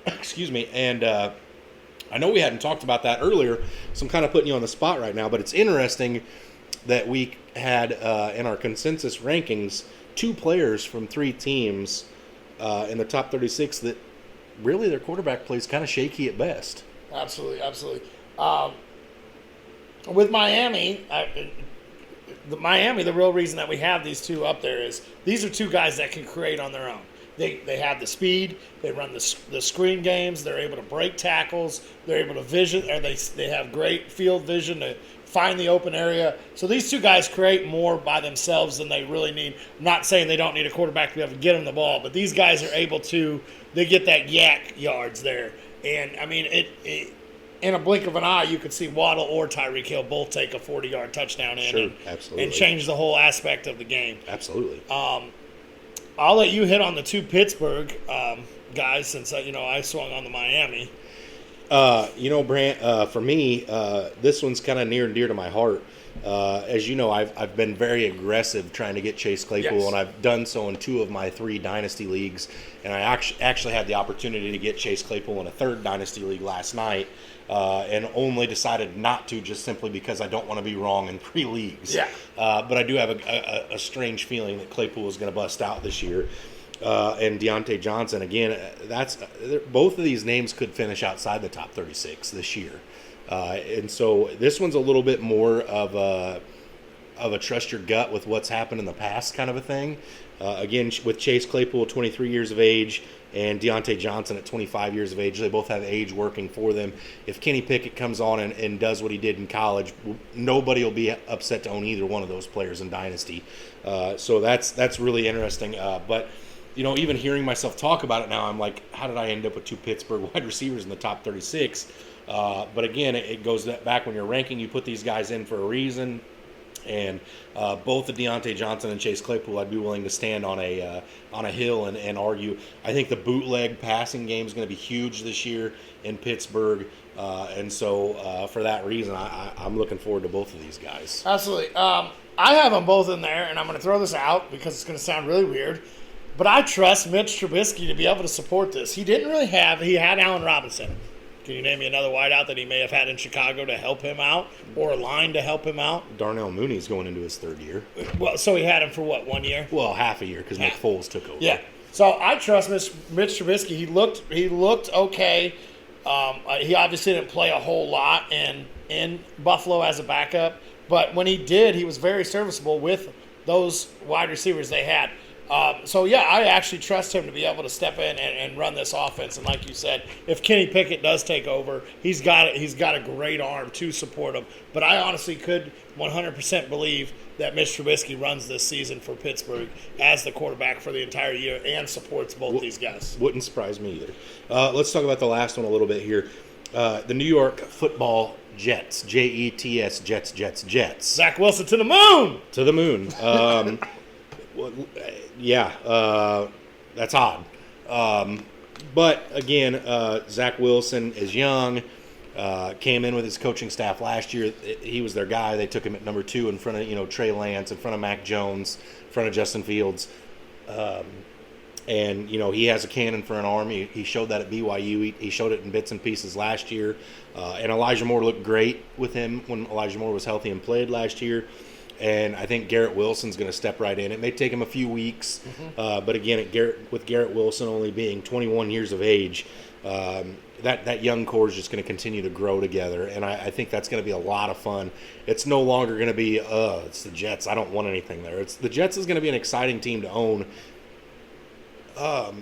Speaker 1: excuse me. And I know we hadn't talked about that earlier, so I'm kind of putting you on the spot right now. But it's interesting that we had in our consensus rankings 2 players from 3 teams in the top 36 that really their quarterback play is kind of shaky at best.
Speaker 2: Absolutely. With Miami, the real reason that we have these 2 up there is these are 2 guys that can create on their own. They have the speed. They run the screen games. They're able to break tackles. They're able to vision, or they have great field vision to find the open area. So these 2 guys create more by themselves than they really need. I'm not saying they don't need a quarterback to be able to get them the ball, but these guys are able to. They get that yak yards there, and I mean it in a blink of an eye, you could see Waddle or Tyreek Hill both take a 40-yard touchdown and change the whole aspect of the game.
Speaker 1: Absolutely.
Speaker 2: I'll let you hit on the 2 Pittsburgh guys since I swung on the Miami.
Speaker 1: Brant, for me, this one's kind of near and dear to my heart. As you know, I've been very aggressive trying to get Chase Claypool,
Speaker 2: yes.
Speaker 1: And I've done so in 2 of my 3 Dynasty leagues. And I actually had the opportunity to get Chase Claypool in a 3rd Dynasty league last night, and only decided not to just simply because I don't want to be wrong in 3 leagues.
Speaker 2: Yeah.
Speaker 1: But I do have a strange feeling that Claypool is going to bust out this year. And Deontay Johnson, again, both of these names could finish outside the top 36 this year. And so this one's a little bit more of a trust your gut with what's happened in the past kind of a thing. Again, with Chase Claypool at 23 years of age and Deontay Johnson at 25 years of age, they both have age working for them. If Kenny Pickett comes on and does what he did in college, nobody will be upset to own either one of those players in Dynasty. So that's really interesting. But even hearing myself talk about it now, I'm like, how did I end up with 2 Pittsburgh wide receivers in the top 36? But again, it goes back when you're ranking, you put these guys in for a reason. And both the Deontay Johnson and Chase Claypool, I'd be willing to stand on a hill and argue. I think the bootleg passing game is going to be huge this year in Pittsburgh. And so for that reason, I'm looking forward to both of these guys.
Speaker 2: Absolutely. I have them both in there, and I'm going to throw this out because it's going to sound really weird. But I trust Mitch Trubisky to be able to support this. He had Allen Robinson. Can you name me another wideout that he may have had in Chicago to help him out, or a line to help him out?
Speaker 1: Darnell Mooney's going into his 3rd year.
Speaker 2: Well, so he had him for what, 1 year?
Speaker 1: Well, half a year because Nick Foles took over.
Speaker 2: Yeah. So I trust Mitch Trubisky. He looked okay He obviously didn't play a whole lot in Buffalo as a backup, but when he did, he was very serviceable with those wide receivers they had. So yeah, I actually trust him to be able to step in and run this offense. And like you said, if Kenny Pickett does take over, he's got a great arm to support him. But I honestly could 100% believe that Mitch Trubisky runs this season for Pittsburgh as the quarterback for the entire year and supports both these guys.
Speaker 1: Wouldn't surprise me either. Let's talk about the last one a little bit here. The New York Football Jets, Jets, Jets.
Speaker 2: Zach Wilson to the moon.
Speaker 1: To the moon. That's odd. But again, Zach Wilson is young. Came in with his coaching staff last year. He was their guy. They took him at number 2 in front of Trey Lance, in front of Mac Jones, in front of Justin Fields. And he has a cannon for an arm. He showed that at BYU. He showed it in bits and pieces last year. And Elijah Moore looked great with him when Elijah Moore was healthy and played last year. And I think Garrett Wilson's going to step right in. It may take him a few weeks, but again, with Garrett Wilson only being 21 years of age, that young core is just going to continue to grow together, and I think that's going to be a lot of fun. It's no longer going to be, it's the Jets. I don't want anything there. The Jets is going to be an exciting team to own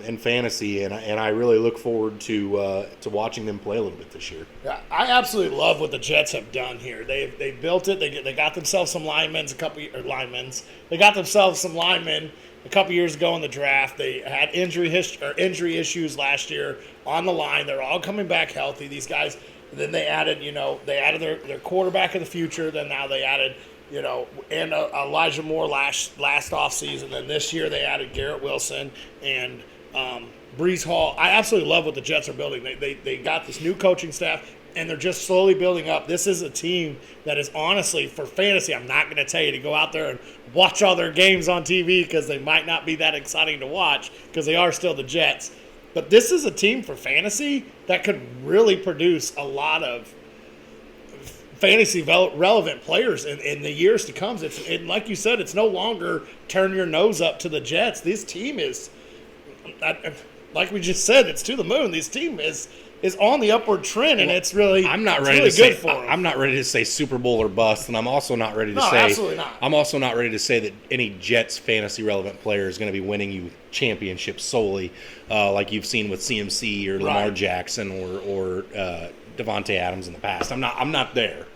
Speaker 1: in fantasy, and I really look forward to watching them play a little bit this year.
Speaker 2: Yeah, I absolutely love what the Jets have done here. They built it. They got themselves some linemen. They got themselves some linemen a couple years ago in the draft. They had injury issues last year on the line. They're all coming back healthy. These guys. Then they added their quarterback of the future. Then now they added and Elijah Moore last offseason. Then this year they added Garrett Wilson and Breece Hall. I absolutely love what the Jets are building. They got this new coaching staff, and they're just slowly building up. This is a team that is honestly, for fantasy, I'm not going to tell you to go out there and watch all their games on TV because they might not be that exciting to watch because they are still the Jets. But this is a team for fantasy that could really produce a lot of fantasy relevant players in the years to come. Like you said, it's no longer turn your nose up to the Jets. This team is, like we just said, it's to the moon. This team is on the upward trend, and it's really
Speaker 1: I'm not ready
Speaker 2: really
Speaker 1: to say
Speaker 2: good for them.
Speaker 1: I'm not ready to say Super Bowl or bust, and I'm also not ready to say
Speaker 2: absolutely not.
Speaker 1: I'm also not ready to say that any Jets fantasy relevant player is going to be winning you championships solely, like you've seen with CMC or Lamar Jackson or Devontae Adams in the past. I'm not there,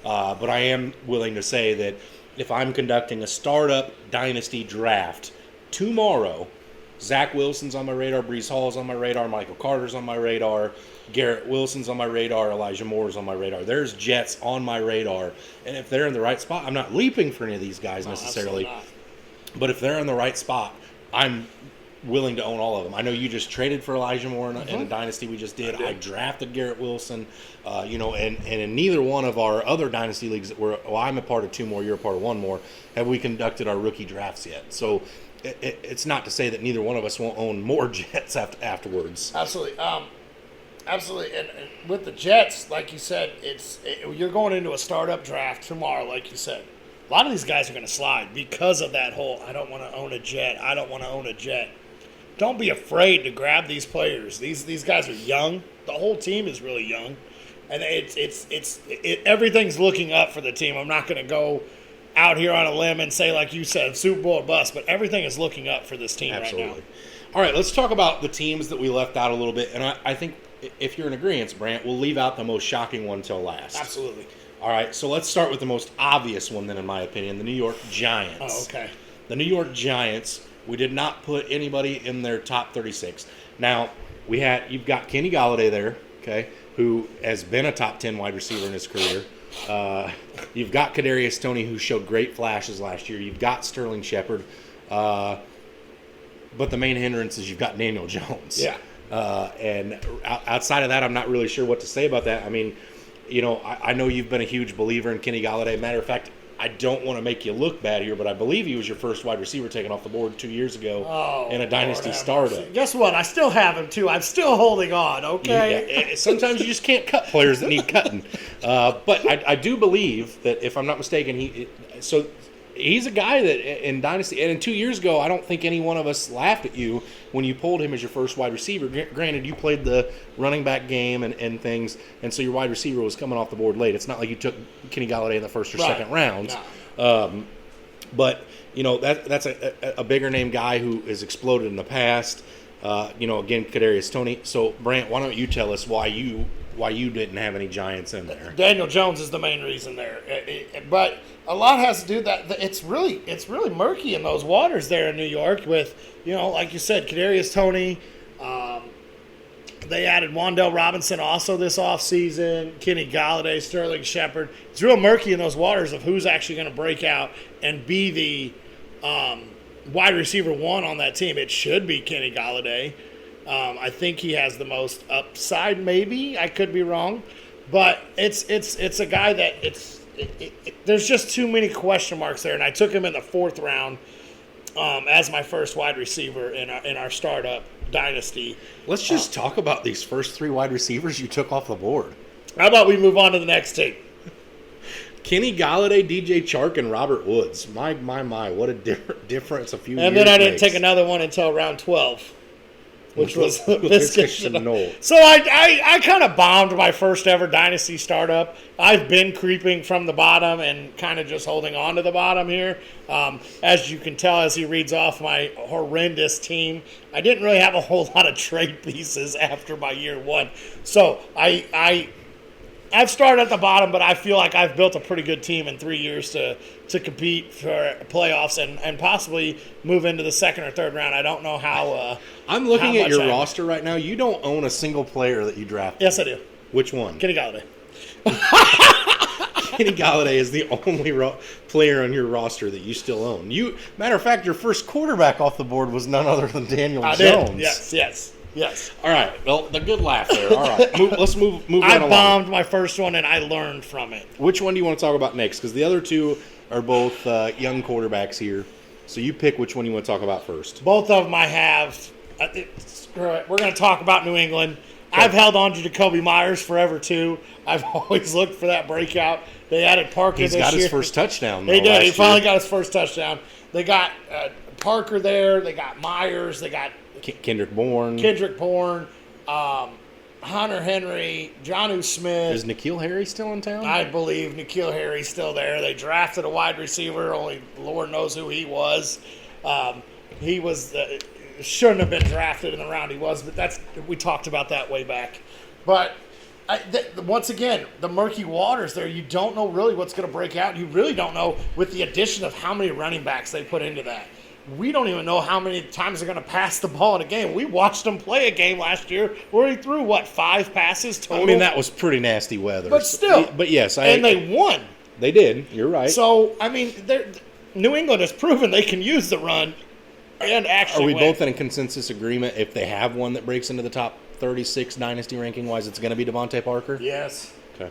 Speaker 1: but I am willing to say that if I'm conducting a startup dynasty draft tomorrow, Zach Wilson's on my radar, Breece Hall's on my radar, Michael Carter's on my radar, Garrett Wilson's on my radar, Elijah Moore's on my radar. There's Jets on my radar, and if they're in the right spot, I'm not leaping for any of these guys necessarily, but if they're in the right spot, I'm willing to own all of them. I know you just traded for Elijah Moore in a dynasty we just did. I drafted Garrett Wilson, and in neither one of our other dynasty leagues that I'm a part of 2 more, you're a part of 1 more, have we conducted our rookie drafts yet. So it's not to say that neither one of us won't own more Jets afterwards.
Speaker 2: Absolutely. Absolutely. And with the Jets, like you said, you're going into a startup draft tomorrow, like you said. A lot of these guys are going to slide because of that whole, I don't want to own a Jet. Don't be afraid to grab these players. These guys are young. The whole team is really young. And everything's looking up for the team. I'm not going to go out here on a limb and say, like you said, Super Bowl or bust, but everything is looking up for this team right now.
Speaker 1: All right, let's talk about the teams that we left out a little bit. And I think if you're in agreement, Brant, we'll leave out the most shocking one till last.
Speaker 2: Absolutely.
Speaker 1: All right, so let's start with the most obvious one then, in my opinion, the New York Giants.
Speaker 2: Oh, okay.
Speaker 1: The New York Giants, we did not put anybody in their top 36. Now, you've got Kenny Golladay there, okay, who has been a top 10 wide receiver in his career. You've got Kadarius Toney, who showed great flashes last year. You've got Sterling Shepard. But the main hindrance is you've got Daniel Jones.
Speaker 2: Yeah.
Speaker 1: And outside of that, I'm not really sure what to say about that. I mean, I know you've been a huge believer in Kenny Golladay. Matter of fact, I don't want to make you look bad here, but I believe he was your first wide receiver taken off the board 2 years ago in a dynasty startup.
Speaker 2: Guess what? I still have him, too. I'm still holding on, okay?
Speaker 1: Yeah, sometimes you just can't cut players that need cutting. But I do believe that, if I'm not mistaken, so he's a guy that in Dynasty, and 2 years ago, I don't think any one of us laughed at you when you pulled him as your first wide receiver. Granted, you played the running back game and things, and so your wide receiver was coming off the board late. It's not like you took Kenny Galladay in the first or second rounds. No. But, that's a bigger name guy who has exploded in the past. Again, Kadarius Toney. So, Brant, why don't you tell us why you didn't have any Giants in there?
Speaker 2: Daniel Jones is the main reason there, but a lot has to do that. It's really murky in those waters there in New York with, like you said, Kadarius Toney. They added Wan'Dale Robinson also this offseason, Kenny Galladay, Sterling Shepard. It's real murky in those waters of who's actually going to break out and be the wide receiver one on that team. It should be Kenny Galladay. I think he has the most upside, maybe. I could be wrong. But it's a guy that there's just too many question marks there. And I took him in the 4th round as my first wide receiver in our startup Dynasty.
Speaker 1: Let's just talk about these first 3 wide receivers you took off the board.
Speaker 2: How about we move on to the next team?
Speaker 1: Kenny Galladay, DJ Chark, and Robert Woods. My, what a difference a few years
Speaker 2: And then I didn't
Speaker 1: makes.
Speaker 2: take another one until round 12. Which was Visca
Speaker 1: Shenault.
Speaker 2: So I kind of bombed my first ever Dynasty startup. I've been creeping from the bottom and kind of just holding on to the bottom here. As you can tell, as he reads off my horrendous team, I didn't really have a whole lot of trade pieces after my year 1. So I've started at the bottom, but I feel like I've built a pretty good team in 3 years to compete for playoffs and possibly move into the 2nd or 3rd round. I don't know how.
Speaker 1: I'm looking at your roster right now. You don't own a single player that you drafted.
Speaker 2: Yes, I do.
Speaker 1: Which one?
Speaker 2: Kenny Galladay.
Speaker 1: Kenny Galladay is the only player on your roster that you still own. Matter of fact, your first quarterback off the board was none other than Daniel Jones.
Speaker 2: Did. Yes.
Speaker 1: All right. Well, the good laugh there. All right. Let's move right along.
Speaker 2: I bombed my first one, and I learned from it.
Speaker 1: Which one do you want to talk about next? Because the other 2 are both young quarterbacks here. So you pick which one you want to talk about first.
Speaker 2: Both of them I have. Screw it. We're going to talk about New England. Okay. I've held on to Jacoby Myers forever, too. I've always looked for that breakout. They added Parker this year.
Speaker 1: He's got his first touchdown.
Speaker 2: They did. He finally got his first touchdown. They got Parker there. They got Myers. They got
Speaker 1: Kendrick Bourne,
Speaker 2: Hunter Henry, Jonnu Smith.
Speaker 1: Is N'Keal Harry still in town?
Speaker 2: I believe N'Keal Harry's still there. They drafted a wide receiver. Only Lord knows who he was. He was shouldn't have been drafted in the round he was, but we talked about that way back. But once again, the murky waters there. You don't know really what's going to break out. You really don't know with the addition of how many running backs they put into that. We don't even know how many times they're going to pass the ball in a game. We watched him play a game last year where he threw, 5 passes total?
Speaker 1: I mean, that was pretty nasty weather.
Speaker 2: But still.
Speaker 1: But yes.
Speaker 2: And they won.
Speaker 1: They did. You're right.
Speaker 2: So, I mean, New England has proven they can use the run and actually
Speaker 1: Are we
Speaker 2: win.
Speaker 1: both in a consensus agreement if they have one that breaks into the top 36 Dynasty ranking-wise, it's going to be Devontae Parker?
Speaker 2: Yes.
Speaker 1: Okay.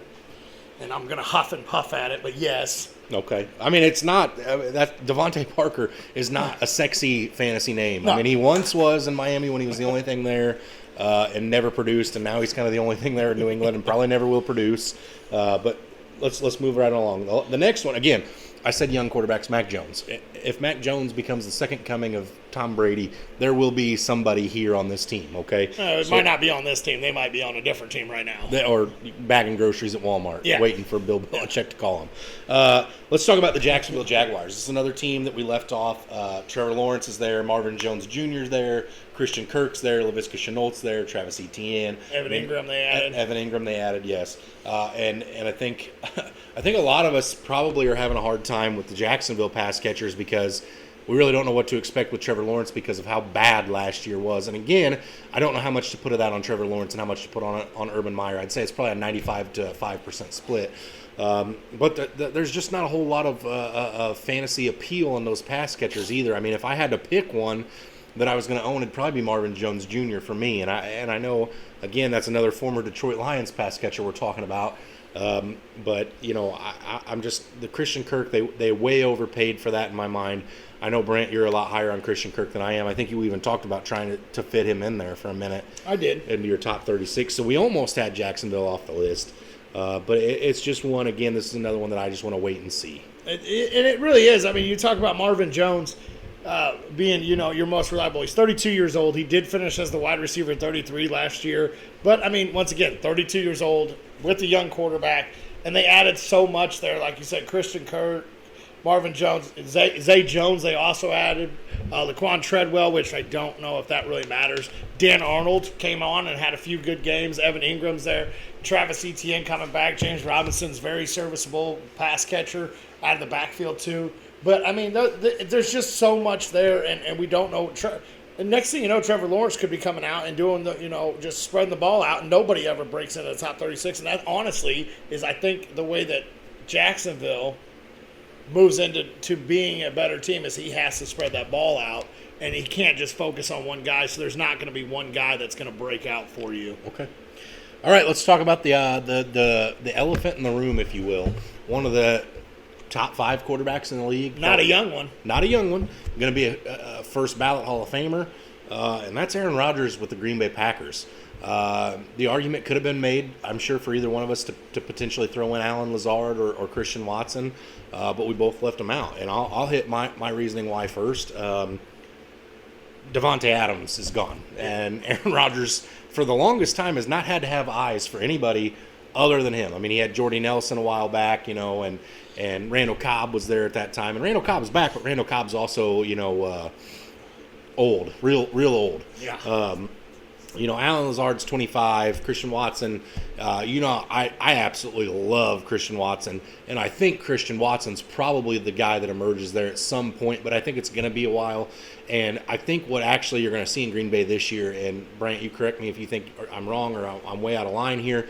Speaker 2: And I'm going to huff and puff at it, but yes.
Speaker 1: Okay. I mean, it's not that Devontae Parker is not a sexy fantasy name.
Speaker 2: No.
Speaker 1: I mean, he once was in Miami when he was the only thing there and never produced, and now he's kind of the only thing there in New England and probably never will produce. But let's move right along. The next one, again, I said young quarterbacks, Mac Jones. If Mac Jones becomes the second coming of Tom Brady, there will be somebody here on this team, okay?
Speaker 2: It might not be on this team. They might be on a different team right now.
Speaker 1: Or bagging groceries at Walmart, waiting for Bill Belichick to call them. Let's talk about the Jacksonville Jaguars. This is another team that we left off. Trevor Lawrence is there. Marvin Jones Jr. is there. Christian Kirk's there. Laviska Shenault's there. Travis Etienne.
Speaker 2: Evan Ingram they added.
Speaker 1: Yes. And I think a lot of us probably are having a hard time with the Jacksonville pass catchers because we really don't know what to expect with Trevor Lawrence because of how bad last year was. And again, I don't know how much to put of that on Trevor Lawrence and how much to put on Urban Meyer. I'd say it's probably a 95 to 5% split. But there's just not a whole lot of fantasy appeal in those pass catchers either. I mean, if I had to pick one that I was going to own, it'd probably be Marvin Jones Jr. for me. And I know, again, that's another former Detroit Lions pass catcher we're talking about. But, you know, I'm just – the Christian Kirk, they way overpaid for that in my mind. I know, Brant, you're a lot higher on Christian Kirk than I am. I think you even talked about trying to fit him in there for a minute.
Speaker 2: I did.
Speaker 1: Into your top 36. So we almost had Jacksonville off the list. But it's just one, again, this is another one that I just want to wait and see.
Speaker 2: And it really is. I mean, you talk about Marvin Jones being, your most reliable. He's 32 years old. He did finish as the wide receiver 33 last year. But, I mean, once again, 32 years old with a young quarterback. And they added so much there. Like you said, Christian Kirk, Marvin Jones, Zay Jones, they also added. Laquan Treadwell, which I don't know if that really matters. Dan Arnold came on and had a few good games. Evan Ingram's there. Travis Etienne coming back. James Robinson's very serviceable pass catcher out of the backfield too. But, I mean, there's just so much there, and we don't know. And next thing you know, Trevor Lawrence could be coming out and doing just spreading the ball out, and nobody ever breaks into the top 36. And that, honestly, is, I think, the way that Jacksonville moves into being a better team is he has to spread that ball out, and he can't just focus on one guy. So there's not going to be one guy that's going to break out for you.
Speaker 1: Okay. All right, let's talk about the elephant in the room, if you will. One of the top 5 quarterbacks in the league.
Speaker 2: Not a young one.
Speaker 1: Not a young one. Going to be a first ballot Hall of Famer, and that's Aaron Rodgers with the Green Bay Packers. The argument could have been made, I'm sure, for either one of us to potentially throw in Alan Lazard or Christian Watson, but we both left them out. And I'll hit my reasoning why first. Devontae Adams is gone, and Aaron Rodgers, for the longest time, has not had to have eyes for anybody other than him. I mean, he had Jordy Nelson a while back, and Randall Cobb was there at that time. And Randall Cobb's back, but Randall Cobb's also, old, real old.
Speaker 2: Yeah.
Speaker 1: Alan Lazard's 25, Christian Watson, I absolutely love Christian Watson, and I think Christian Watson's probably the guy that emerges there at some point, but I think it's going to be a while. And I think what actually you're going to see in Green Bay this year, and Brant, you correct me if you think I'm wrong or I'm way out of line here,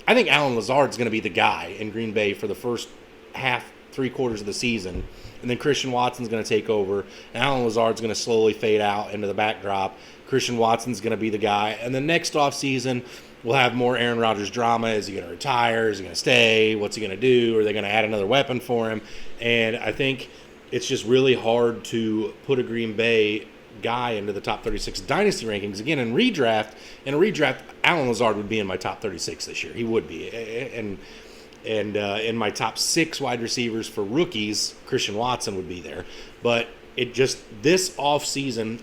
Speaker 1: I think Alan Lazard's going to be the guy in Green Bay for the first half, 3/4 of the season, and then Christian Watson's going to take over, and Alan Lazard's going to slowly fade out into the backdrop. Christian Watson's going to be the guy, and the next offseason we'll have more Aaron Rodgers drama. Is he going to retire? Is he going to stay? What's he going to do? Are they going to add another weapon for him? And I think it's just really hard to put a Green Bay guy into the top 36 Dynasty rankings. Again, in a redraft, Alan Lazard would be in my top 36 this year. He would be. And in my top 6 wide receivers for rookies, Christian Watson would be there. But it just, this offseason,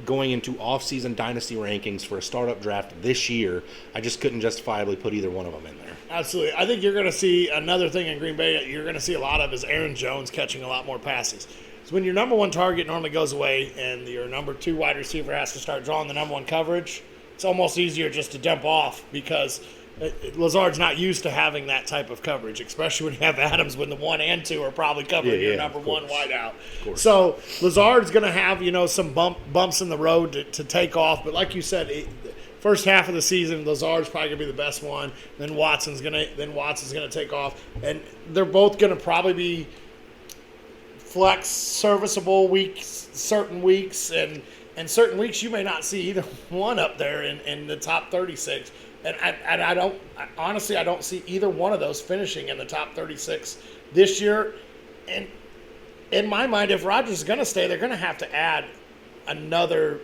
Speaker 1: going into off-season Dynasty rankings for a startup draft this year, I just couldn't justifiably put either one of them in there.
Speaker 2: Absolutely. I think you're going to see another thing in Green Bay that you're going to see a lot of is Aaron Jones catching a lot more passes. So when your number 1 target normally goes away and your number 2 wide receiver has to start drawing the number 1 coverage, it's almost easier just to dump off because Lazard's not used to having that type of coverage, especially when you have Adams when the 1 and 2 are probably covering your number 1 wideout. So Lazard's going to have, some bumps in the road to take off. But like you said, first half of the season, Lazard's probably going to be the best one. Then Watson's going to take off. And they're both going to probably be flex serviceable weeks, certain weeks. And certain weeks you may not see either one up there in the top 36. And I don't see either one of those finishing in the top 36 this year. And in my mind, if Rodgers is going to stay, they're going to have to add another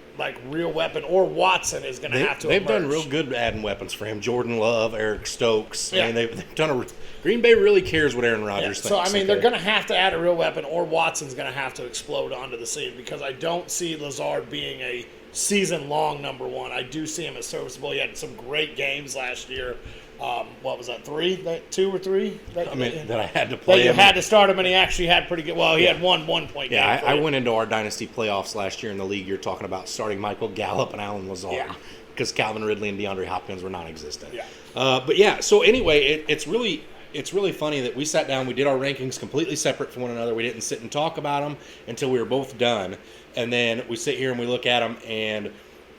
Speaker 2: real weapon, or Watson is going to have to.
Speaker 1: They've
Speaker 2: emerge.
Speaker 1: done real good adding weapons for him. Jordan Love, Eric Stokes.
Speaker 2: Yeah.
Speaker 1: I mean, they've done Green Bay really cares what Aaron Rodgers thinks.
Speaker 2: So I mean, they're going to have to add a real weapon, or Watson's going to have to explode onto the scene because I don't see Lazard being a season-long number 1. I do see him as serviceable. He had some great games last year. What was that, 2 or 3? That
Speaker 1: I had to play
Speaker 2: that you
Speaker 1: him.
Speaker 2: had to start him, and he actually had pretty good. Well, he had one point game.
Speaker 1: Yeah, I went into our Dynasty playoffs last year in the league. You're talking about starting Michael Gallup and Alan Lazard because Calvin Ridley and DeAndre Hopkins were non-existent.
Speaker 2: Yeah.
Speaker 1: But yeah, so anyway, it's really funny that we sat down, we did our rankings completely separate from one another. We didn't sit and talk about them until we were both done. And then we sit here and we look at them, and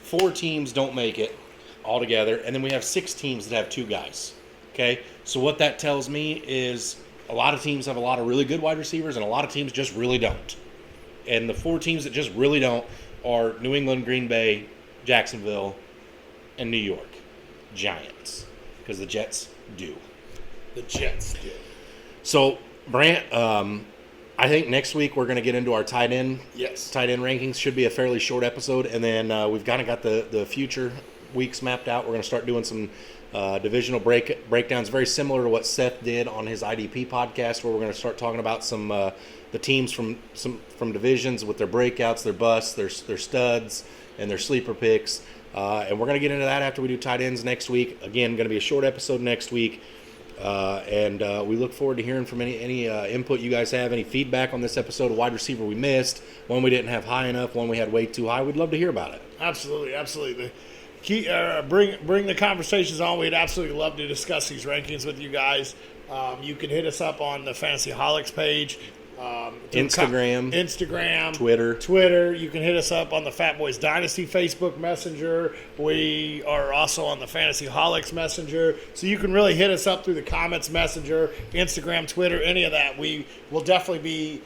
Speaker 1: 4 teams don't make it all together. And then we have 6 teams that have 2 guys. Okay? So what that tells me is a lot of teams have a lot of really good wide receivers, and a lot of teams just really don't. And the 4 teams that just really don't are New England, Green Bay, Jacksonville, and New York Giants. Because the Jets do.
Speaker 2: The Jets do.
Speaker 1: So, Brant, I think next week we're going to get into our tight end.
Speaker 2: Yes.
Speaker 1: Tight end rankings. Should be a fairly short episode. And then we've kind of got the future weeks mapped out. We're going to start doing some divisional breakdowns, very similar to what Seth did on his IDP podcast, where we're going to start talking about some the teams from divisions with their breakouts, their busts, their studs, and their sleeper picks. And we're going to get into that after we do tight ends next week. Again, going to be a short episode next week. And we look forward to hearing from any input you guys have, any feedback on this episode, a wide receiver we missed, one we didn't have high enough, one we had way too high. We'd love to hear about it.
Speaker 2: Absolutely. Bring the conversations on. We'd absolutely love to discuss these rankings with you guys. You can hit us up on the Fantasyholics page.
Speaker 1: Instagram,
Speaker 2: Twitter. You can hit us up on the Fatboyz Dynasty Facebook Messenger. We are also on the Fantasyholics Messenger. So you can really hit us up through the comments Messenger, Instagram, Twitter, any of that. We will definitely be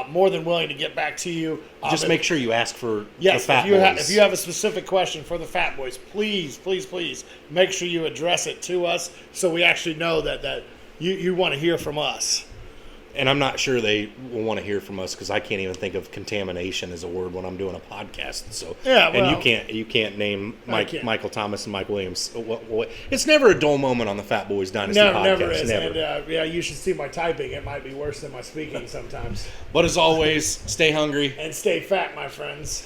Speaker 2: more than willing to get back to you.
Speaker 1: Just make sure you ask for
Speaker 2: the
Speaker 1: Fatboyz.
Speaker 2: If you have a specific question for the Fatboyz, please make sure you address it to us so we actually know that you want to hear from us.
Speaker 1: And I'm not sure they will want to hear from us because I can't even think of contamination as a word when I'm doing a podcast. So
Speaker 2: yeah, well,
Speaker 1: and you can't name Michael Thomas and Mike Williams. It's never a dull moment on the Fatboyz Dynasty podcast.
Speaker 2: Never is.
Speaker 1: Never.
Speaker 2: And you should see my typing. It might be worse than my speaking sometimes.
Speaker 1: But as always, stay hungry
Speaker 2: and stay fat, my friends.